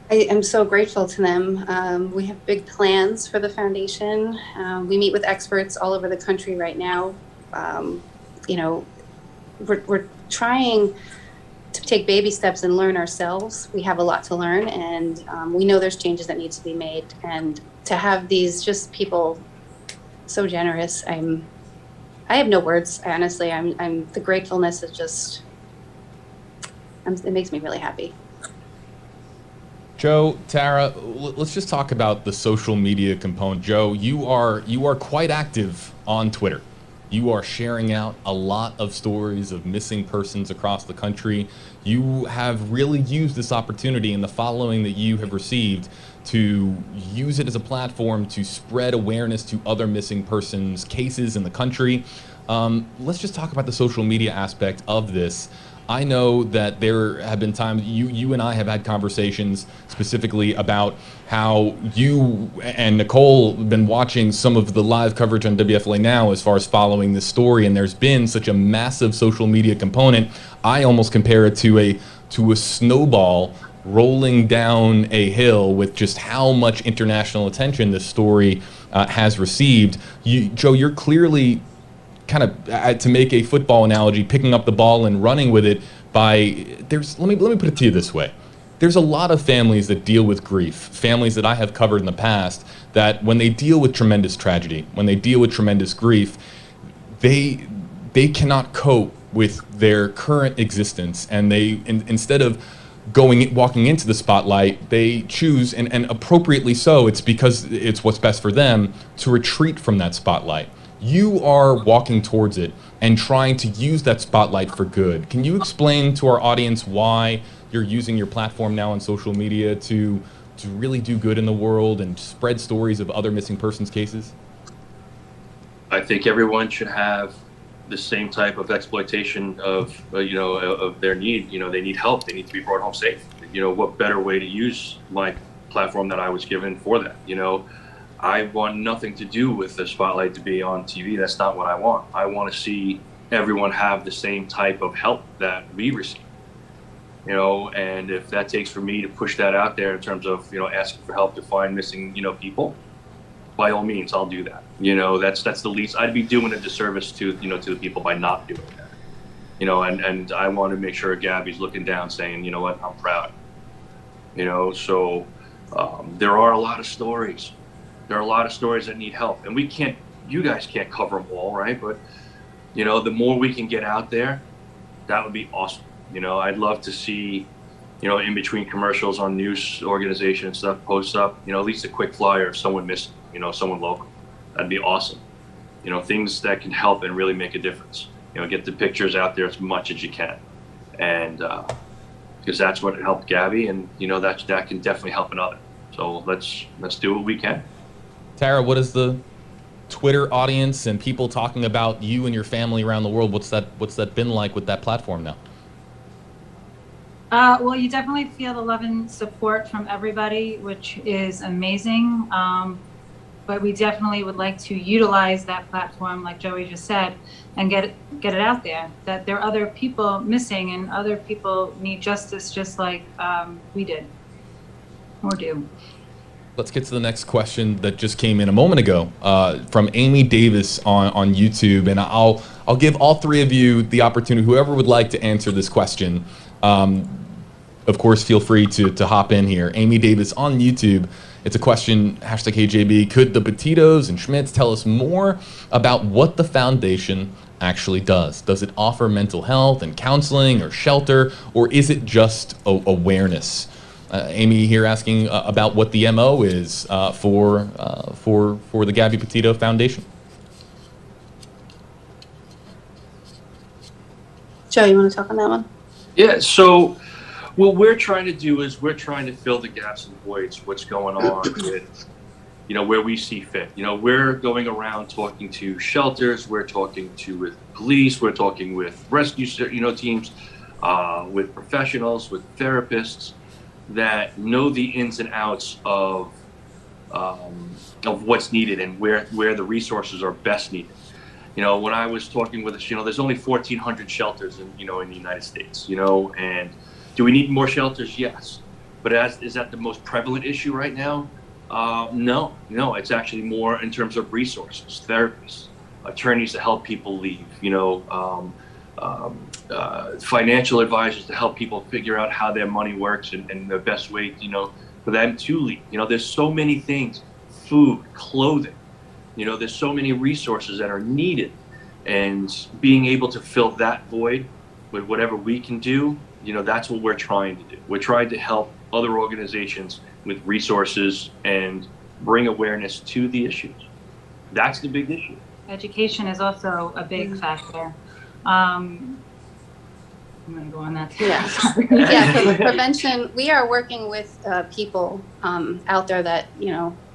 I am so grateful to them. We have big plans for the foundation. We meet with experts all over the country right now. We're trying to take baby steps and learn ourselves. We have a lot to learn, and we know there's changes that need to be made. And to have these just people so generous, I have no words. Honestly, the gratefulness is just, it makes me really happy. Joe, Tara, let's just talk about the social media component. Joe, you are quite active on Twitter. You are sharing out a lot of stories of missing persons across the country. You have really used this opportunity and the following that you have received to use it as a platform to spread awareness to other missing persons cases in the country. Let's just talk about the social media aspect of this. I know that there have been times you and I have had conversations specifically about how you and Nicole have been watching some of the live coverage on WFLA now as far as following this story, and there's been such a massive social media component. I almost compare it to a snowball rolling down a hill with just how much international attention this story has received. Joe, you're clearly kind of, to make a football analogy, picking up the ball and running with it let me put it to you this way. There's a lot of families that deal with grief, families that I have covered in the past, that when they deal with tremendous tragedy, when they deal with tremendous grief, they cannot cope with their current existence, and they instead of walking into the spotlight, they choose, and appropriately so, it's because it's what's best for them, to retreat from that spotlight. You are walking towards it and trying to use that spotlight for good. Can you explain to our audience why you're using your platform now on social media to to really do good in the world and spread stories of other missing persons cases? I think everyone should have the same type of exploitation of of their need. They need help. They need to be brought home safe. What better way to use my platform that I was given for that? I want nothing to do with the spotlight to be on TV. That's not what I want. I want to see everyone have the same type of help that we receive. And if that takes for me to push that out there in terms of asking for help to find missing people, by all means, I'll do that. That's the least. I'd be doing a disservice to to the people by not doing that. And I want to make sure Gabby's looking down, saying, you know what, I'm proud. So there are a lot of stories. There are a lot of stories that need help, and you guys can't cover them all, right? But the more we can get out there, that would be awesome. I'd love to see, in between commercials on news organization and stuff, post up, at least a quick flyer of someone missing, someone local. That'd be awesome. Things that can help and really make a difference. Get the pictures out there as much as you can, and because that's what helped Gabby, and that can definitely help another. So let's do what we can. Tara, what is the Twitter audience and people talking about you and your family around the world? What's that been like with that platform now? Well, you definitely feel the love and support from everybody, which is amazing. But we definitely would like to utilize that platform, like Joey just said, and get it out there, that there are other people missing and other people need justice just like we did or do. Let's get to the next question that just came in a moment ago from Amy Davis on YouTube, and I'll give all three of you the opportunity. Whoever would like to answer this question, of course, feel free to hop in here. Amy Davis on YouTube. It's a question, #HeyJB. Could the Petitos and Schmitz tell us more about what the foundation actually does? Does it offer mental health and counseling or shelter, or is it just awareness? Amy here asking about what the MO is for the Gabby Petito Foundation. Joe, you want to talk on that one? Yeah, so what we're trying to do is we're trying to fill the gaps and voids, what's going on with, where we see fit. We're going around talking to shelters, we're talking with police, we're talking with rescue, teams, with professionals, with therapists that know the ins and outs of what's needed and where the resources are best needed. When I was talking with us, there's only 1,400 shelters in the United States, and do we need more shelters? Yes. But is that the most prevalent issue right now? No, it's actually more in terms of resources, therapists, attorneys to help people leave, financial advisors to help people figure out how their money works and the best way, for them to leave. There's so many things, food, clothing, there's so many resources that are needed, and being able to fill that void with whatever we can do, that's what we're trying to do. We're trying to help other organizations with resources and bring awareness to the issues. That's the big issue. Education is also a big factor. I'm going to go on that too. Yeah. Yeah, prevention, we are working with people out there that,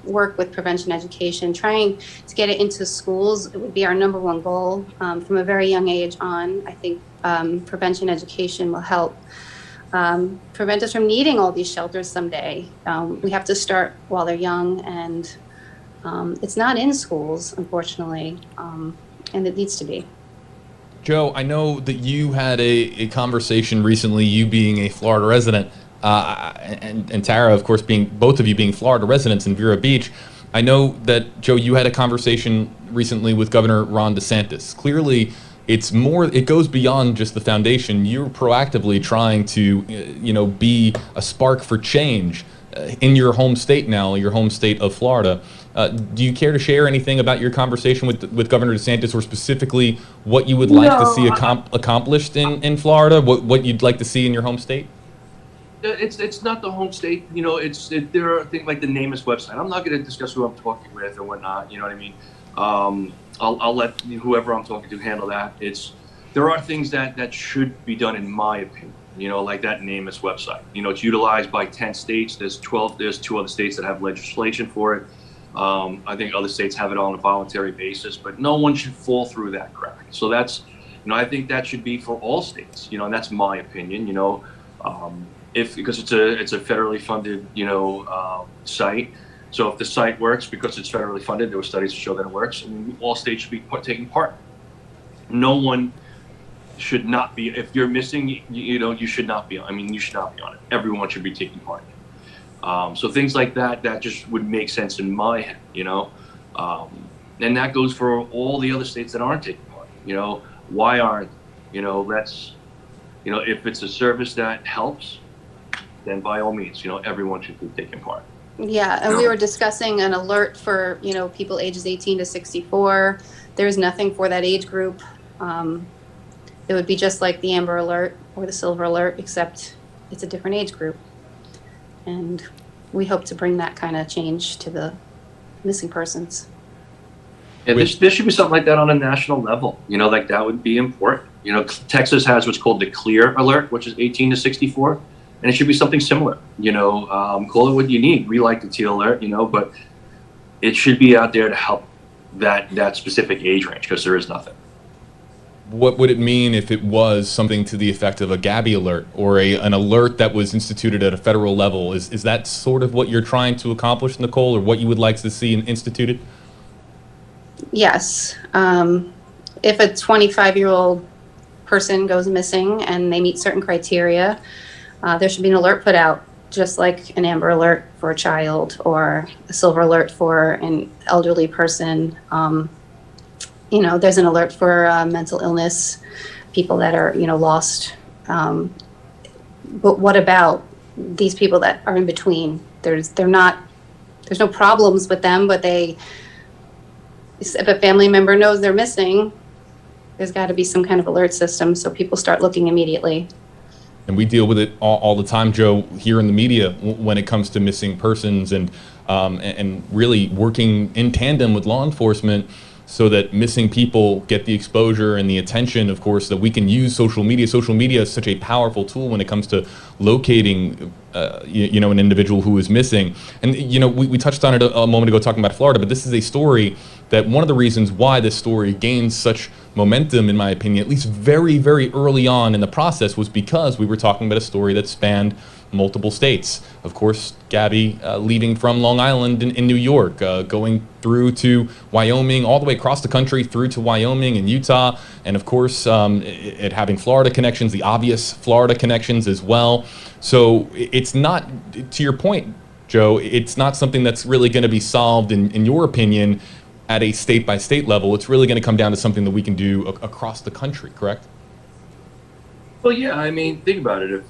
work with prevention education, trying to get it into schools. It would be our number one goal from a very young age on. I think prevention education will help prevent us from needing all these shelters someday. We have to start while they're young, and it's not in schools, unfortunately, and it needs to be. Joe, I know that you had a conversation recently, you being a Florida resident, and Tara, of course, both of you being Florida residents in Vero Beach. I know that, Joe, you had a conversation recently with Governor Ron DeSantis. Clearly, it goes beyond just the foundation. You're proactively trying to, be a spark for change in your home state now, your home state of Florida. Do you care to share anything about your conversation with Governor DeSantis, or specifically what you would like to see accomplished in Florida, what you'd like to see in your home state? It's not the home state, there are things like the NamUs website. I'm not going to discuss who I'm talking with or whatnot, you know what I mean? I'll let whoever I'm talking to handle that. There are things that should be done, in my opinion, like that NamUs website. It's utilized by 10 states. There's 2 other states that have legislation for it. I think other states have it on a voluntary basis, but no one should fall through that crack. So that's, I think that should be for all states, and that's my opinion, because it's a federally funded, site. So if the site works because it's federally funded, there were studies to show that it works, and all states should be taking part. No one should not be, if you're missing, you should not be on. You should not be on it. Everyone should be taking part. So things like that just would make sense in my head, and that goes for all the other states that aren't taking part. Why aren't, that's, if it's a service that helps, then by all means, everyone should be taking part. Yeah, and we were discussing an alert for, people ages 18 to 64. There's nothing for that age group. It would be just like the Amber Alert or the Silver Alert, except it's a different age group. And we hope to bring that kind of change to the missing persons. Yeah, there should be something like that on a national level. Like that would be important. Texas has what's called the Clear Alert, which is 18 to 64. And it should be something similar, call it what you need. We like the Teal Alert, but it should be out there to help that specific age range, because there is nothing. What would it mean if it was something to the effect of a Gabby alert or an alert that was instituted at a federal level? Is that sort of what you're trying to accomplish, Nicole, or what you would like to see instituted? Yes. If a 25-year-old person goes missing and they meet certain criteria, there should be an alert put out, just like an Amber Alert for a child or a Silver Alert for an elderly person. There's an alert for mental illness, people that are, lost. But what about these people that are in between? There's no problems with them, but if a family member knows they're missing, there's got to be some kind of alert system so people start looking immediately. And we deal with it all the time, Joe, here in the media when it comes to missing persons and really working in tandem with law enforcement so that missing people get the exposure and the attention, of course, that we can use social media. Social media is such a powerful tool when it comes to locating, an individual who is missing. And, we touched on it a moment ago talking about Florida, but this is a story that one of the reasons why this story gains such momentum, in my opinion, at least very, very early on in the process, was because we were talking about a story that spanned multiple states. Of course, Gabby leaving from Long Island in New York, going through to Wyoming, all the way across the country through to Wyoming and Utah, and of course, it having Florida connections, the obvious Florida connections as well. So it's not, to your point, Joe, it's not something that's really going to be solved, in your opinion, at a state-by-state level. It's really going to come down to something that we can do across the country, correct? Well, yeah, think about it.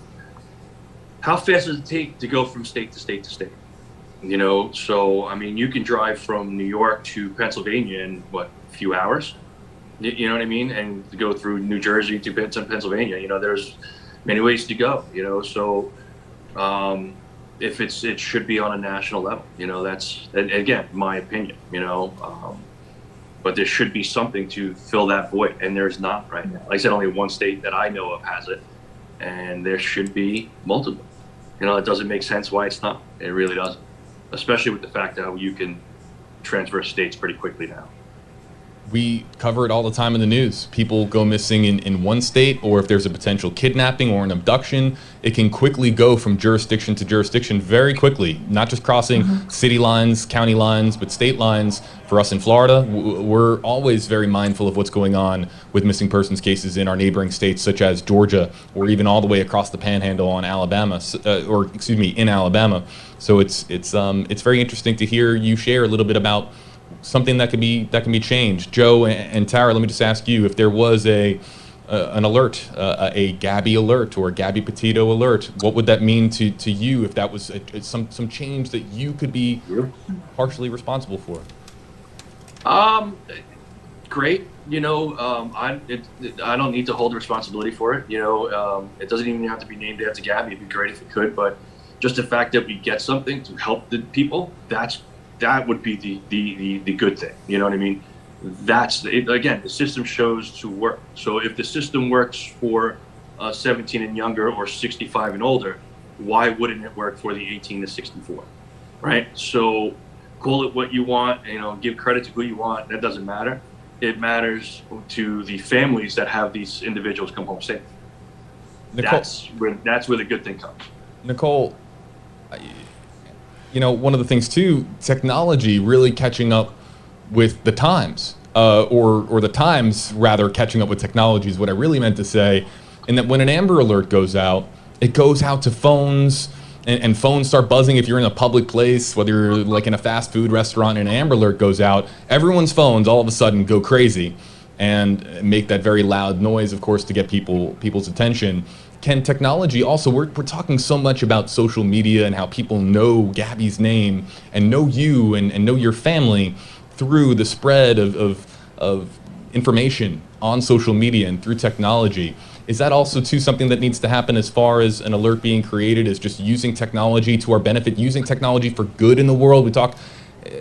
How fast does it take to go from state to state to state? So, you can drive from New York to Pennsylvania in, a few hours? You know what I mean? And to go through New Jersey to Pennsylvania, there's many ways to go, so if it should be on a national level, that's, and again, my opinion, but there should be something to fill that void, and there's not right now. Like I said, only one state that I know of has it, and there should be multiple. It doesn't make sense why it's not. It really doesn't, especially with the fact that you can transfer states pretty quickly now. We cover it all the time in the news. People go missing in one state, or if there's a potential kidnapping or an abduction, it can quickly go from jurisdiction to jurisdiction very quickly, not just crossing city lines, county lines, but state lines. For us in Florida, we're always very mindful of what's going on with missing persons cases in our neighboring states, such as Georgia, or even all the way across the Panhandle in Alabama. So it's very interesting to hear you share a little bit about something that can be changed. Joe and Tara, let me just ask you, if there was an alert, a Gabby alert or a Gabby Petito alert, what would that mean to you if that was some change that you could be partially responsible for? Great. I don't need to hold responsibility for it. It doesn't even have to be named after Gabby. It'd be great if it could, but just the fact that we get something to help the people, that would be the good thing. You know what I mean? Again, the system shows to work. So if the system works for 17 and younger or 65 and older, why wouldn't it work for the 18 to 64, right? So call it what you want, give credit to who you want. That doesn't matter. It matters to the families that have these individuals come home safe. Nicole, That's where the good thing comes. Nicole, one of the things too, technology really catching up with the times, or the times rather catching up with technology is what I really meant to say. And that when an Amber Alert goes out, it goes out to phones, and phones start buzzing if you're in a public place, whether you're like in a fast food restaurant and an Amber Alert goes out, everyone's phones all of a sudden go crazy and make that very loud noise, of course, to get people's attention. Can technology also, we're talking so much about social media and how people know Gabby's name and know you and know your family through the spread of information on social media and through technology. Is that also too something that needs to happen as far as an alert being created, is just using technology to our benefit, using technology for good in the world? We talk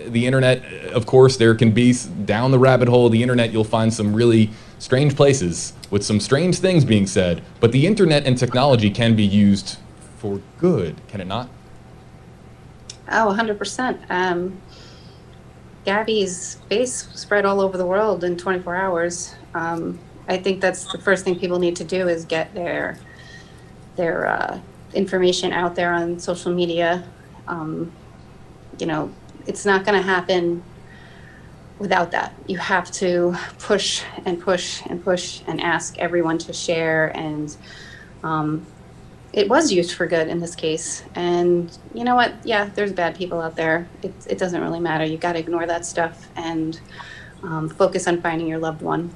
the internet, of course, there can be, down the rabbit hole of the internet, you'll find some really strange places with some strange things being said, but the internet and technology can be used for good, can it not? Oh, 100%. Gabby's face spread all over the world in 24 hours. I think that's the first thing people need to do is get their information out there on social media. It's not going to happen without that. You have to push and push and push and ask everyone to share. And it was used for good in this case. And you know what? Yeah, there's bad people out there. It doesn't really matter. You got to ignore that stuff and focus on finding your loved one.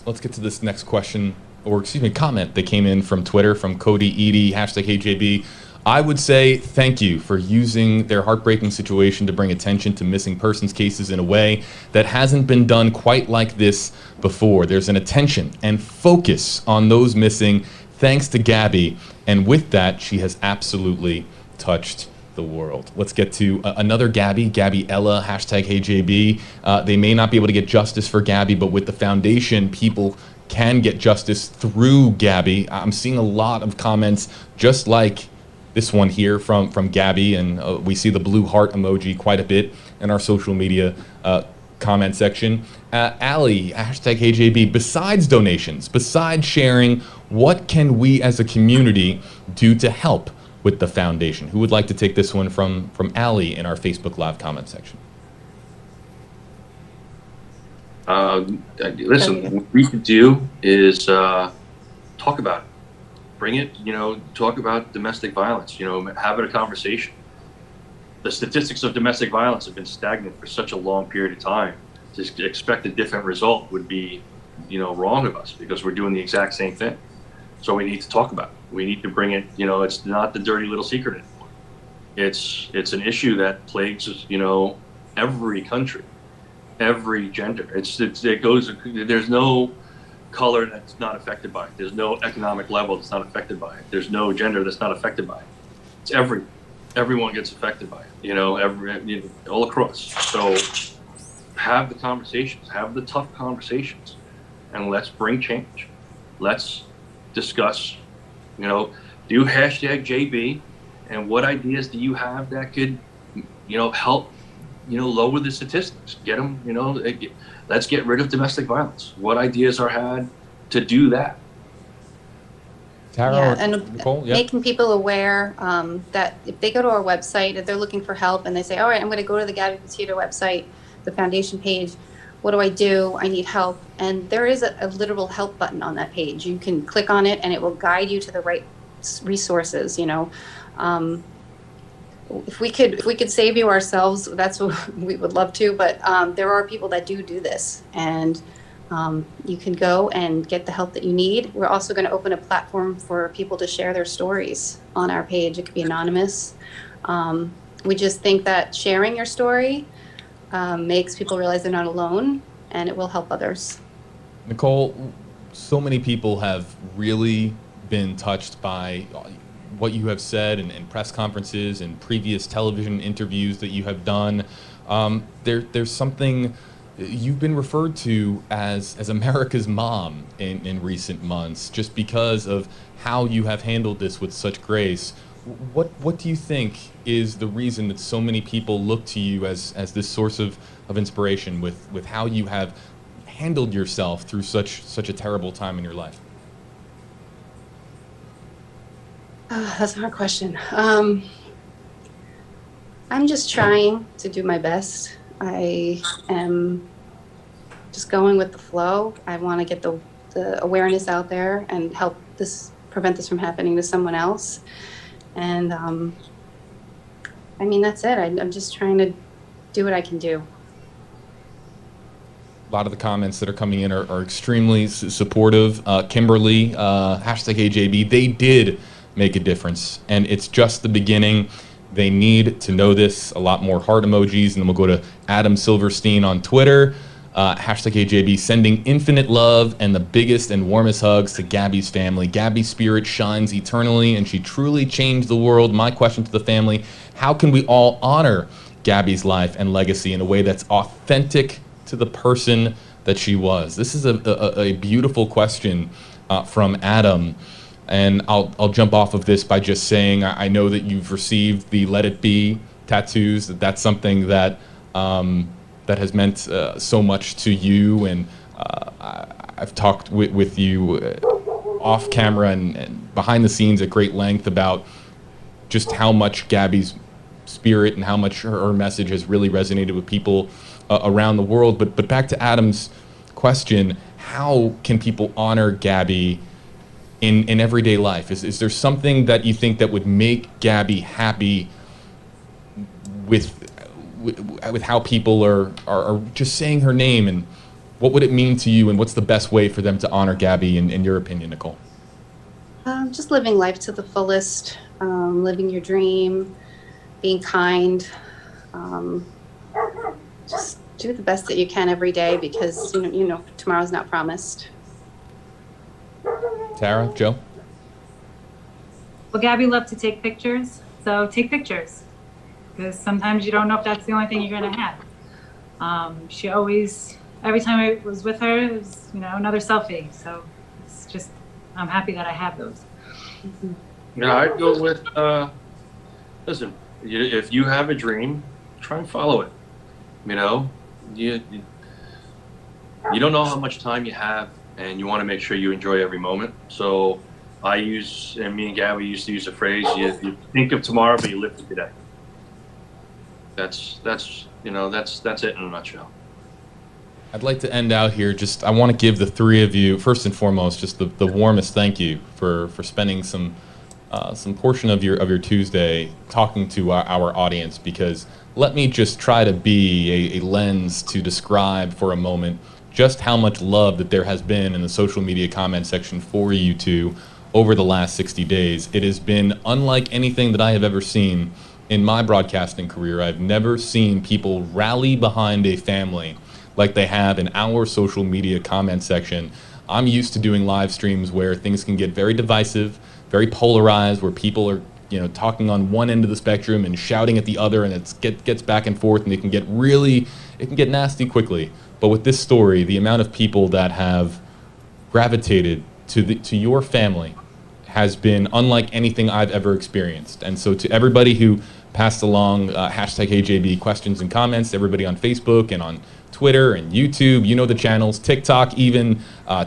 Let's get to this next question, or excuse me, comment that came in from Twitter from Cody Edie, #HJB. I would say thank you for using their heartbreaking situation to bring attention to missing persons cases in a way that hasn't been done quite like this before. There's an attention and focus on those missing thanks to Gabby, and with that, she has absolutely touched the world. Let's get to another Gabby Ella, #HeyJB. They may not be able to get justice for Gabby, but with the foundation, people can get justice through Gabby. I'm seeing a lot of comments just like this one here from Gabby, and we see the blue heart emoji quite a bit in our social media comment section. Allie, #HeyJB, besides donations, besides sharing, what can we as a community do to help with the foundation? Who would like to take this one from Allie in our Facebook Live comment section? Listen, what we can do is talk about it. Bring it, talk about domestic violence, have it a conversation. The statistics of domestic violence have been stagnant for such a long period of time. To expect a different result would be, wrong of us, because we're doing the exact same thing. So we need to talk about it. We need to bring it, it's not the dirty little secret anymore. It's an issue that plagues, every country, every gender. It goes, there's no color that's not affected by it. There's no economic level that's not affected by it. There's no gender that's not affected by it. It's everyone gets affected by it, all across. So have the conversations, have the tough conversations, and let's bring change. Let's discuss, do #JB, and what ideas do you have that could, help, lower the statistics, get them, let's get rid of domestic violence. What ideas are had to do that? Tara, Yeah, and Nicole, making people aware that if they go to our website, if they're looking for help and they say, all right, I'm going to go to the Gabby Petito website, the foundation page, what do? I need help. And there is a literal help button on that page. You can click on it and it will guide you to the right resources. If we could save you ourselves, that's what we would love to. But there are people that do this, and you can go and get the help that you need. We're also going to open a platform for people to share their stories on our page. It could be anonymous. We just think that sharing your story makes people realize they're not alone, and it will help others. Nicole, so many people have really been touched by what you have said in press conferences and previous television interviews that you have done. There's something you've been referred to as America's mom in recent months, just because of how you have handled this with such grace. What do you think is the reason that so many people look to you as this source of inspiration with how you have handled yourself through such a terrible time in your life? That's a hard question. I'm just trying to do my best. I am just going with the flow. I want to get the awareness out there and help prevent this from happening to someone else. And I mean, that's it. I'm just trying to do what I can do. A lot of the comments that are coming in are extremely supportive. Kimberly, #AJB, they did make a difference, and it's just the beginning. They need to know this. A lot more heart emojis, and then we'll go to Adam Silverstein on Twitter. #AJB, sending infinite love and the biggest and warmest hugs to Gabby's family. Gabby's spirit shines eternally, and she truly changed the world. My question to the family: how can we all honor Gabby's life and legacy in a way that's authentic to the person that she was? This is a beautiful question from Adam. And I'll jump off of this by just saying I know that you've received the Let It Be tattoos. That's something that that has meant so much to you. And I've talked with you off camera and behind the scenes at great length about just how much Gabby's spirit and how much her message has really resonated with people around the world. But back to Adam's question, how can people honor Gabby in everyday life? Is there something that you think that would make Gabby happy with how people are just saying her name, and what would it mean to you, and what's the best way for them to honor Gabby in your opinion, Nicole? Just living life to the fullest, living your dream, being kind, just do the best that you can every day, because you know tomorrow's not promised. Tara, Joe? Well, Gabby loved to take pictures, so take pictures, because sometimes you don't know if that's the only thing you're going to have. She always, every time I was with her, it was another selfie. So it's just, I'm happy that I have those. Yeah, I'd go with, listen, if you have a dream, try and follow it. You don't know how much time you have, and you want to make sure you enjoy every moment. So me and Gabby used to use the phrase, you think of tomorrow, but you live for today. That's it in a nutshell. I'd like to end out here. I want to give the three of you, first and foremost, just the warmest thank you for spending some portion of your Tuesday talking to our audience, because let me just try to be a lens to describe for a moment just how much love that there has been in the social media comment section for you two over the last 60 days. It has been unlike anything that I have ever seen in my broadcasting career. I've never seen people rally behind a family like they have in our social media comment section. I'm used to doing live streams where things can get very divisive, very polarized, where people are talking on one end of the spectrum and shouting at the other, and it gets back and forth, and it can get nasty quickly. But with this story, the amount of people that have gravitated to your family has been unlike anything I've ever experienced. And so to everybody who passed along #AJB questions and comments, everybody on Facebook and on Twitter and YouTube, the channels, TikTok, even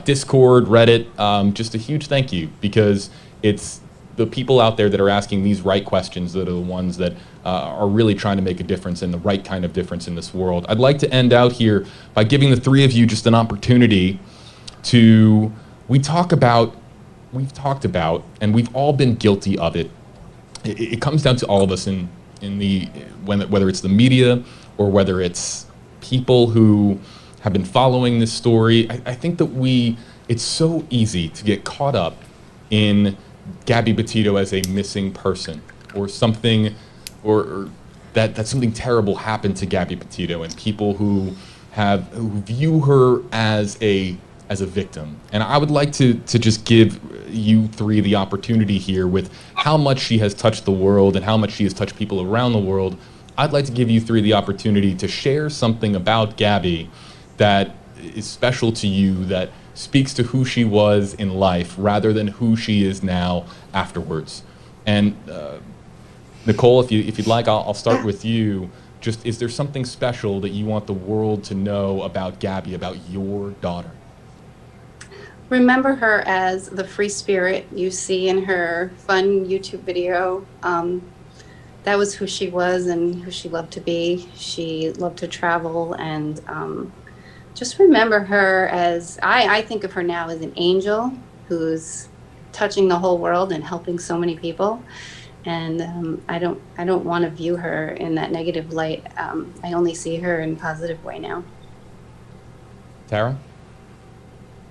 Discord, Reddit, just a huge thank you, because it's the people out there that are asking these right questions that are the ones that are really trying to make a difference, and the right kind of difference in this world. I'd like to end out here by giving the three of you just an opportunity to, we've talked about, and we've all been guilty of it. It comes down to all of us whether it's the media or whether it's people who have been following this story. I think that it's so easy to get caught up in Gabby Petito as a missing person, or something, or that something terrible happened to Gabby Petito, and people who view her as a victim. And I would like to just give you three the opportunity here, with how much she has touched the world and how much she has touched people around the world. I'd like to give you three the opportunity to share something about Gabby that is special to you, that speaks to who she was in life rather than who she is now afterwards? And Nicole, if you'd like, I'll start with you. Just, is there something special that you want the world to know about Gabby, about your daughter? Remember her as the free spirit you see in her fun YouTube video. That was who she was and who she loved to be. She loved to travel, and just remember her as, I think of her now as an angel who's touching the whole world and helping so many people. And I don't want to view her in that negative light. I only see her in a positive way now. Tara?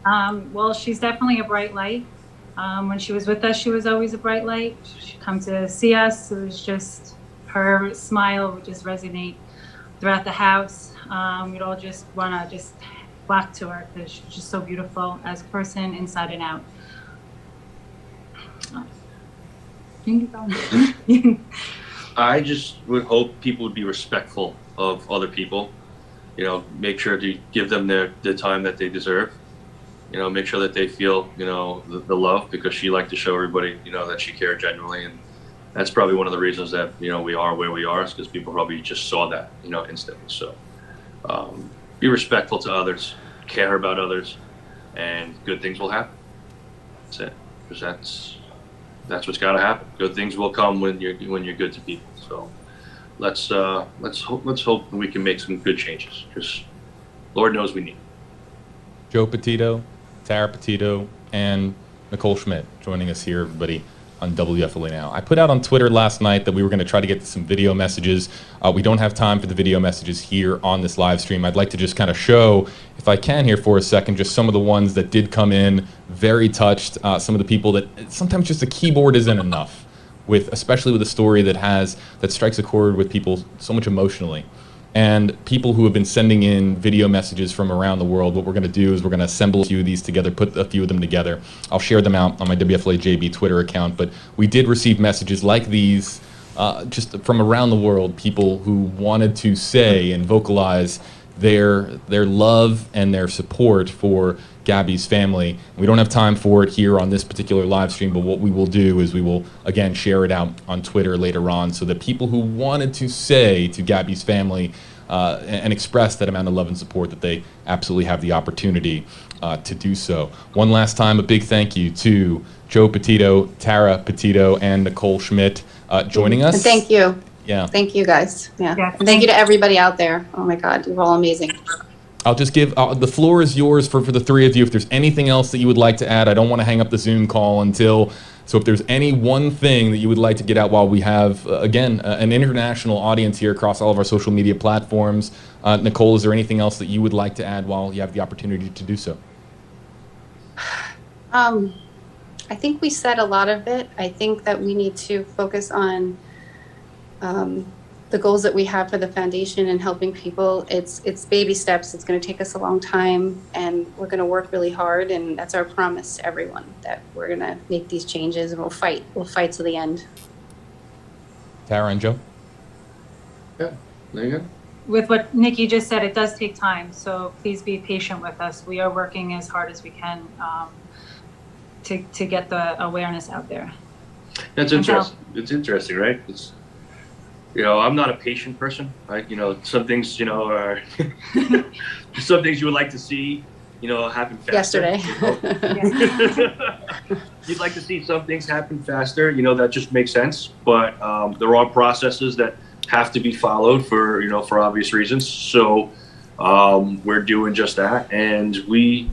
Well, she's definitely a bright light. When she was with us, she was always a bright light. She'd come to see us. It was just, her smile would just resonate throughout the house. We'd all just want to just flock to her because she's just so beautiful as a person, inside and out. I just would hope people would be respectful of other people. You know, make sure to give them the time that they deserve. You know, make sure that they feel, you know, the love, because she liked to show everybody, you know, that she cared genuinely. And that's probably one of the reasons that, you know, we are where we are, is because people probably just saw that, you know, instantly. So be respectful to others, care about others, and good things will happen. That's it. Because that's what's got to happen. Good things will come when you're good to people. So let's hope we can make some good changes, because Lord knows we need it. Joe Petito, Tara Petito, and Nicole Schmidt joining us here, everybody, on WFLA Now. I put out on Twitter last night that we were going to try to get some video messages. We don't have time for the video messages here on this live stream. I'd like to just kind of show, if I can here for a second, just some of the ones that did come in, very touched. Some of the people that sometimes just a keyboard isn't enough, especially with a story that strikes a chord with people so much emotionally. And people who have been sending in video messages from around the world, what we're going to do is we're going to assemble a few of these together, put a few of them together. I'll share them out on my WFLA JB Twitter account, but we did receive messages like these just from around the world, people who wanted to say and vocalize their love and their support for Gabby's family. We don't have time for it here on this particular live stream, but what we will do is we will, again, share it out on Twitter later on, so that people who wanted to say to Gabby's family and express that amount of love and support, that they absolutely have the opportunity to do so. One last time, a big thank you to Joe Petito, Tara Petito, and Nicole Schmidt joining us. And thank you. Yeah. Thank you, guys. Yeah. Yeah. And thank you to everybody out there. Oh my God, you're all amazing. I'll just give, the floor is yours for the three of you. If there's anything else that you would like to add, I don't want to hang up the Zoom call so if there's any one thing that you would like to get out while we have, again, an international audience here across all of our social media platforms. Nicole, is there anything else that you would like to add while you have the opportunity to do so? I think we said a lot of it. I think that we need to focus on the goals that we have for the foundation and helping people. It's baby steps. It's going to take us a long time, and we're going to work really hard. And that's our promise to everyone, that we're going to make these changes, and we'll fight. We'll fight to the end. Tara and Joe? Yeah, there you go. With what Nikki just said, it does take time. So please be patient with us. We are working as hard as we can to get the awareness out there. That's interesting. It's interesting, right? You know, I'm not a patient person. You know, some things, you know, are some things you would like to see, you know, happen faster. Yesterday. You know? You'd like to see some things happen faster. You know, that just makes sense. But there are processes that have to be followed for, you know, for obvious reasons. So we're doing just that, and we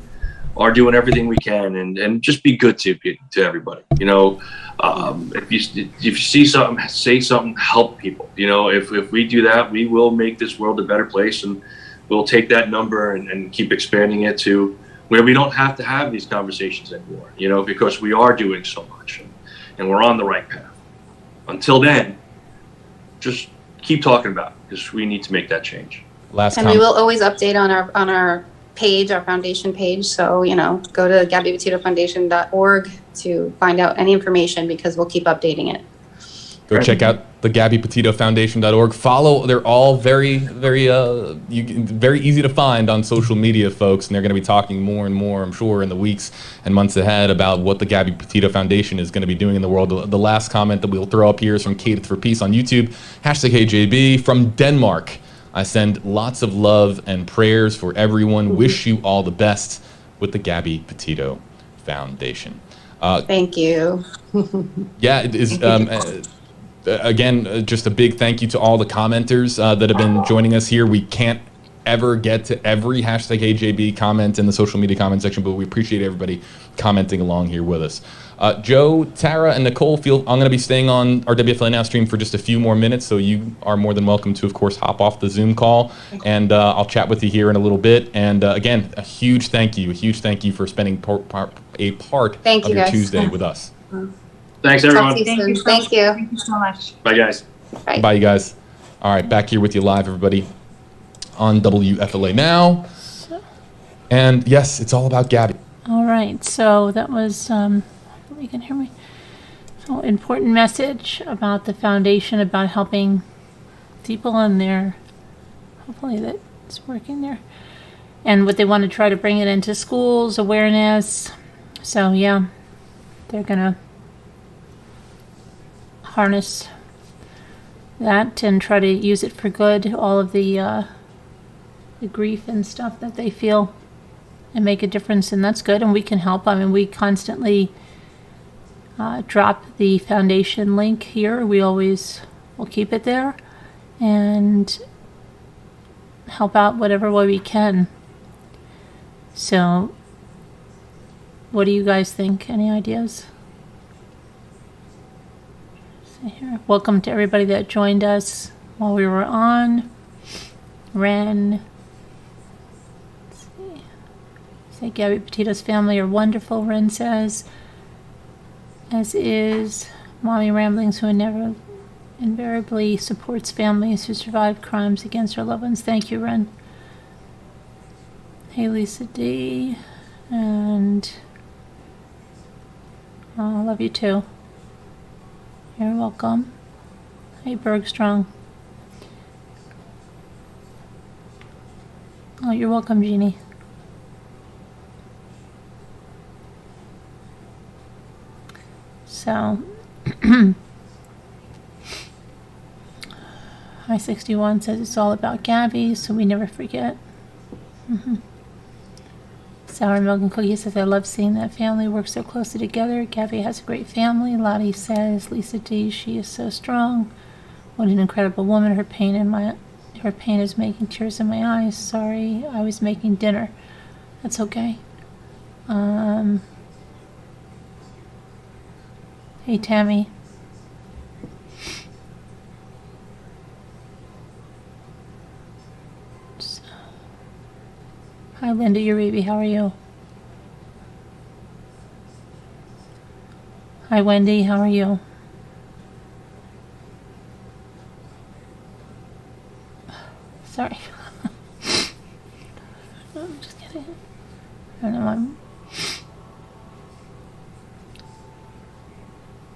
are doing everything we can, and just be good to everybody. You know, if you see something, say something, help people. You know, if we do that, we will make this world a better place, and we'll take that number and keep expanding it to where we don't have to have these conversations anymore. You know, because we are doing so much, and we're on the right path. Until then, just keep talking about it, because we need to make that change. And we will always update on our page, our foundation page. So, you know, go to GabbyPetitoFoundation.org to find out any information, because we'll keep updating it. Go check out the GabbyPetitoFoundation.org. Follow. They're all very easy to find on social media, folks. And they're going to be talking more and more, I'm sure, in the weeks and months ahead about what the Gabby Petito Foundation is going to be doing in the world. The last comment that we'll throw up here is from Kate for Peace on YouTube. #HeyJB from Denmark. I send lots of love and prayers for everyone. Wish you all the best with the Gabby Petito Foundation. Thank you. Yeah, it is. Again, just a big thank you to all the commenters that have been joining us here. We can't ever get to every #HeyJB comment in the social media comment section, but we appreciate everybody commenting along here with us. Joe, Tara, and Nicole, I'm going to be staying on our WFLA Now stream for just a few more minutes, so you are more than welcome to, of course, hop off the Zoom call, and I'll chat with you here in a little bit. And again, a huge thank you for spending a part Thank of you, your guys. Tuesday with us. Thanks, Talk everyone. to you Thank soon. you so Thank much. you. Thank you so much. Bye, guys. Bye. Bye, you guys. All right, back here with you live, everybody, on WFLA Now. And yes, it's all about Gabby. All right, so that was, hopefully you can hear me. So important message about the foundation, about helping people in there. Hopefully that's working there. And what they want to try to bring it into schools, awareness. So yeah, they're gonna harness that and try to use it for good. All of the grief and stuff that they feel, and make a difference, and that's good. And we can help. I mean, we constantly drop the foundation link here. We always will keep it there and help out whatever way we can. So, what do you guys think? Any ideas? See here. Welcome to everybody that joined us while we were on. Ren. Let's see. Say Gabby Petito's family are wonderful, Ren says. As is Mommy Ramblings, who invariably supports families who survived crimes against their loved ones. Thank you, Ren. Hey, Lisa D. And I love you too. You're welcome. Hey, Bergstrong. Oh, you're welcome, Jeannie. So, I-61 says it's all about Gabby, so we never forget. Sour Milk and Cookie says, I love seeing that family work so closely together. Gabby has a great family. Lottie says, Lisa D, she is so strong. What an incredible woman. Her pain is making tears in my eyes. Sorry, I was making dinner. That's okay. Hey, Tammy. So. Hi, Linda, your baby. How are you? Hi, Wendy. How are you? Sorry. I'm just kidding. I don't know.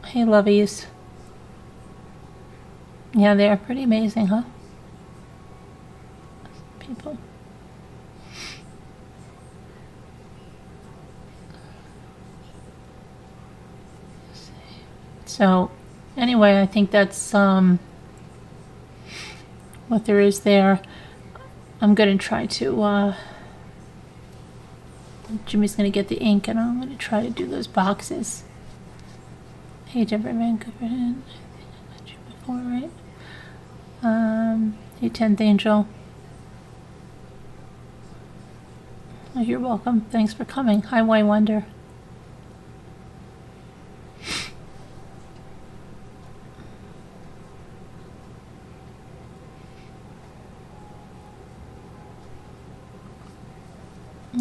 Hey, lovies. Yeah, they are pretty amazing, huh? People. So, anyway, I think that's what there is there. I'm going to try to, Jimmy's going to get the ink, and I'm going to try to do those boxes. Hey, Deborah Vancouver, I think I met you before, right? Hey, 10th Angel. Oh, you're welcome. Thanks for coming. Hi, Why Wonder.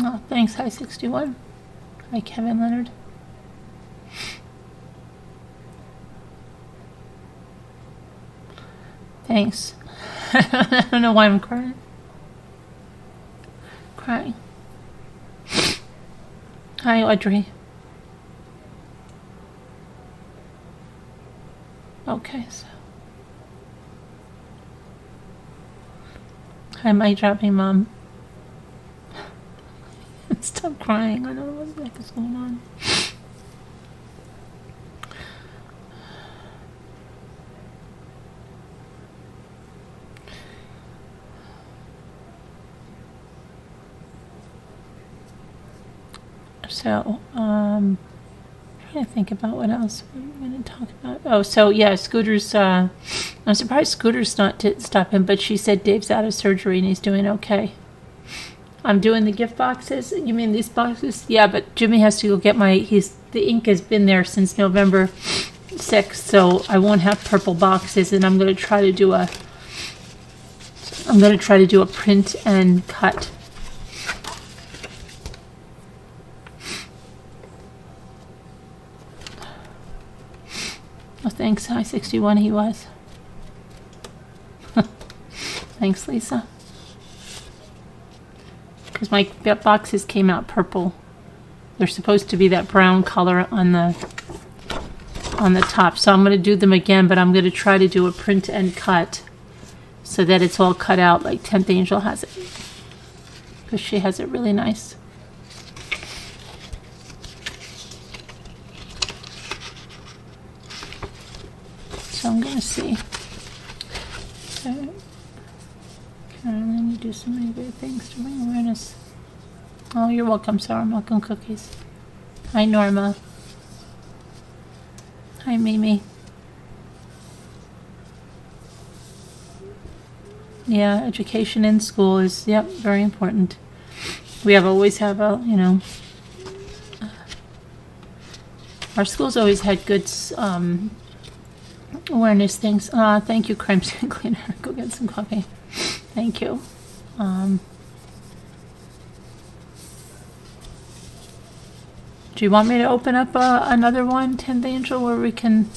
Oh, thanks, Hi 61. Hi, Kevin Leonard. Thanks. I don't know why I'm crying. Hi, Audrey. Okay, so. Hi, mic dropping, Mom. Stop crying. I don't know what the heck is going on. So, trying to think about what else we're going to talk about. Oh, so yeah, Scooter's, I'm surprised Scooter's not to stop him, but she said Dave's out of surgery and he's doing okay. I'm doing the gift boxes. You mean these boxes? Yeah, but Jimmy has to go get the ink has been there since November 6th, so I won't have purple boxes, and I'm going to try to do a print and cut. Oh, thanks, I-61 he was. Thanks, Lisa. Because my boxes came out purple. They're supposed to be that brown color on the top. So I'm going to do them again, but I'm going to try to do a print and cut so that it's all cut out like 10th Angel has it. Because she has it really nice. So I'm going to see. Caroline, you do so many great things to bring awareness. Oh, you're welcome, Sour Milk and Cookies. Hi, Norma. Hi, Mimi. Yeah, education in school is, yep, very important. We always have our schools always had good awareness things. Thank you, Crime Scene Cleaner. Go get some coffee. Thank you. Do you want me to open up another one, 10th Angel, where we can,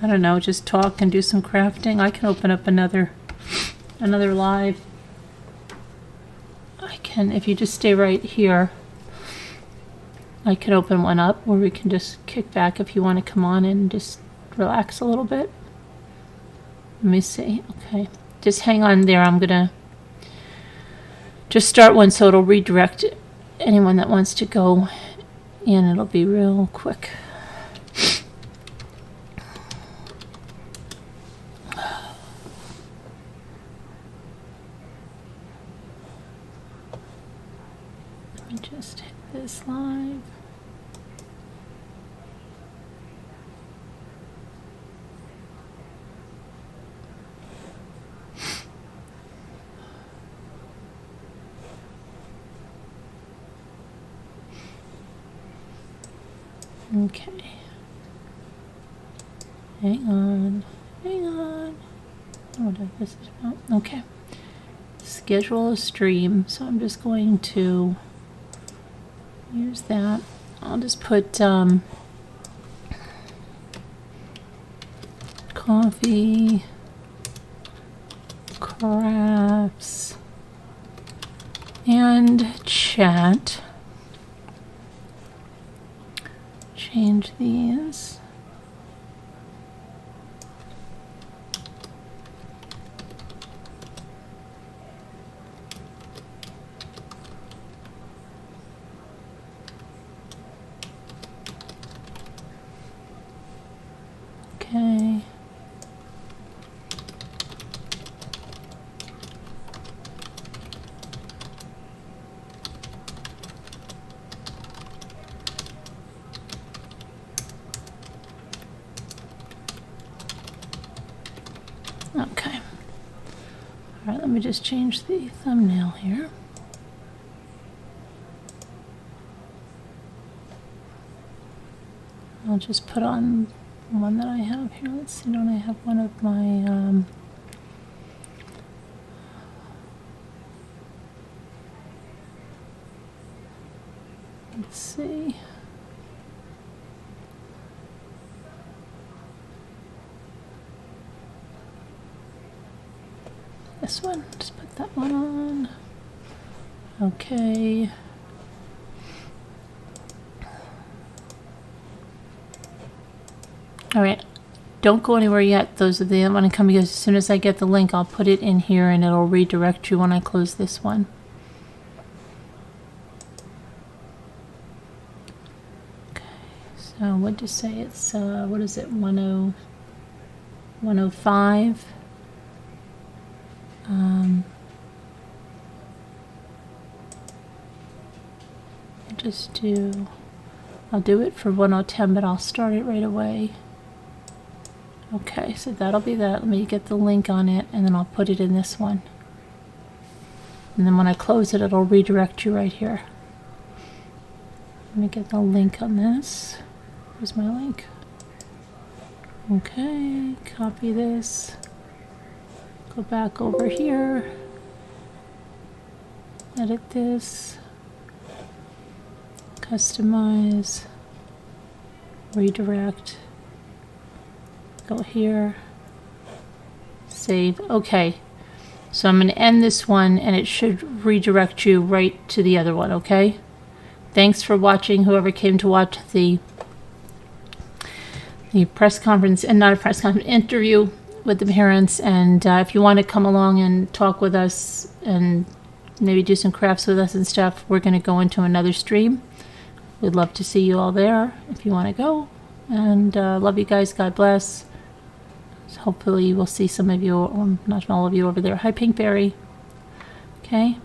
I don't know, just talk and do some crafting? I can open up another live. I can, if you just stay right here, I can open one up where we can just kick back if you want to come on and just relax a little bit. Let me see. Okay. Just hang on there. I'm going to just start one so it'll redirect anyone that wants to go in. It'll be real quick. Let me just hit this live. Okay. Hang on. What this is about? Okay. Schedule a stream. So I'm just going to use that. I'll just put coffee, crafts, and chat. Change these. Okay. Okay. All right, let me just change the thumbnail here. I'll just put on one that I have here. Let's see, don't I have one of my let's see. This one, just put that one on. Okay. All right. don't go anywhere yet. Those are the that want to come, because as soon as I get the link, I'll put it in here and it'll redirect you when I close this one. Okay, so what to say? It's what is it? 105. I'll do it for 1010, but I'll start it right away. Okay, so that'll be that. Let me get the link on it, and then I'll put it in this one. And then when I close it, it'll redirect you right here. Let me get the link on this. Where's my link? Okay, copy this. Go back over here. Edit this. Customize. Redirect. Go here. Save. Okay. So I'm going to end this one, and it should redirect you right to the other one, okay? Thanks for watching, whoever came to watch the press conference, and not a press conference, interview with the parents. And if you want to come along and talk with us and maybe do some crafts with us and stuff, we're going to go into another stream. We'd love to see you all there if you want to go. And love you guys. God bless. Hopefully we'll see some of you, or not all of you, over there. Hi, Pinkberry. Okay.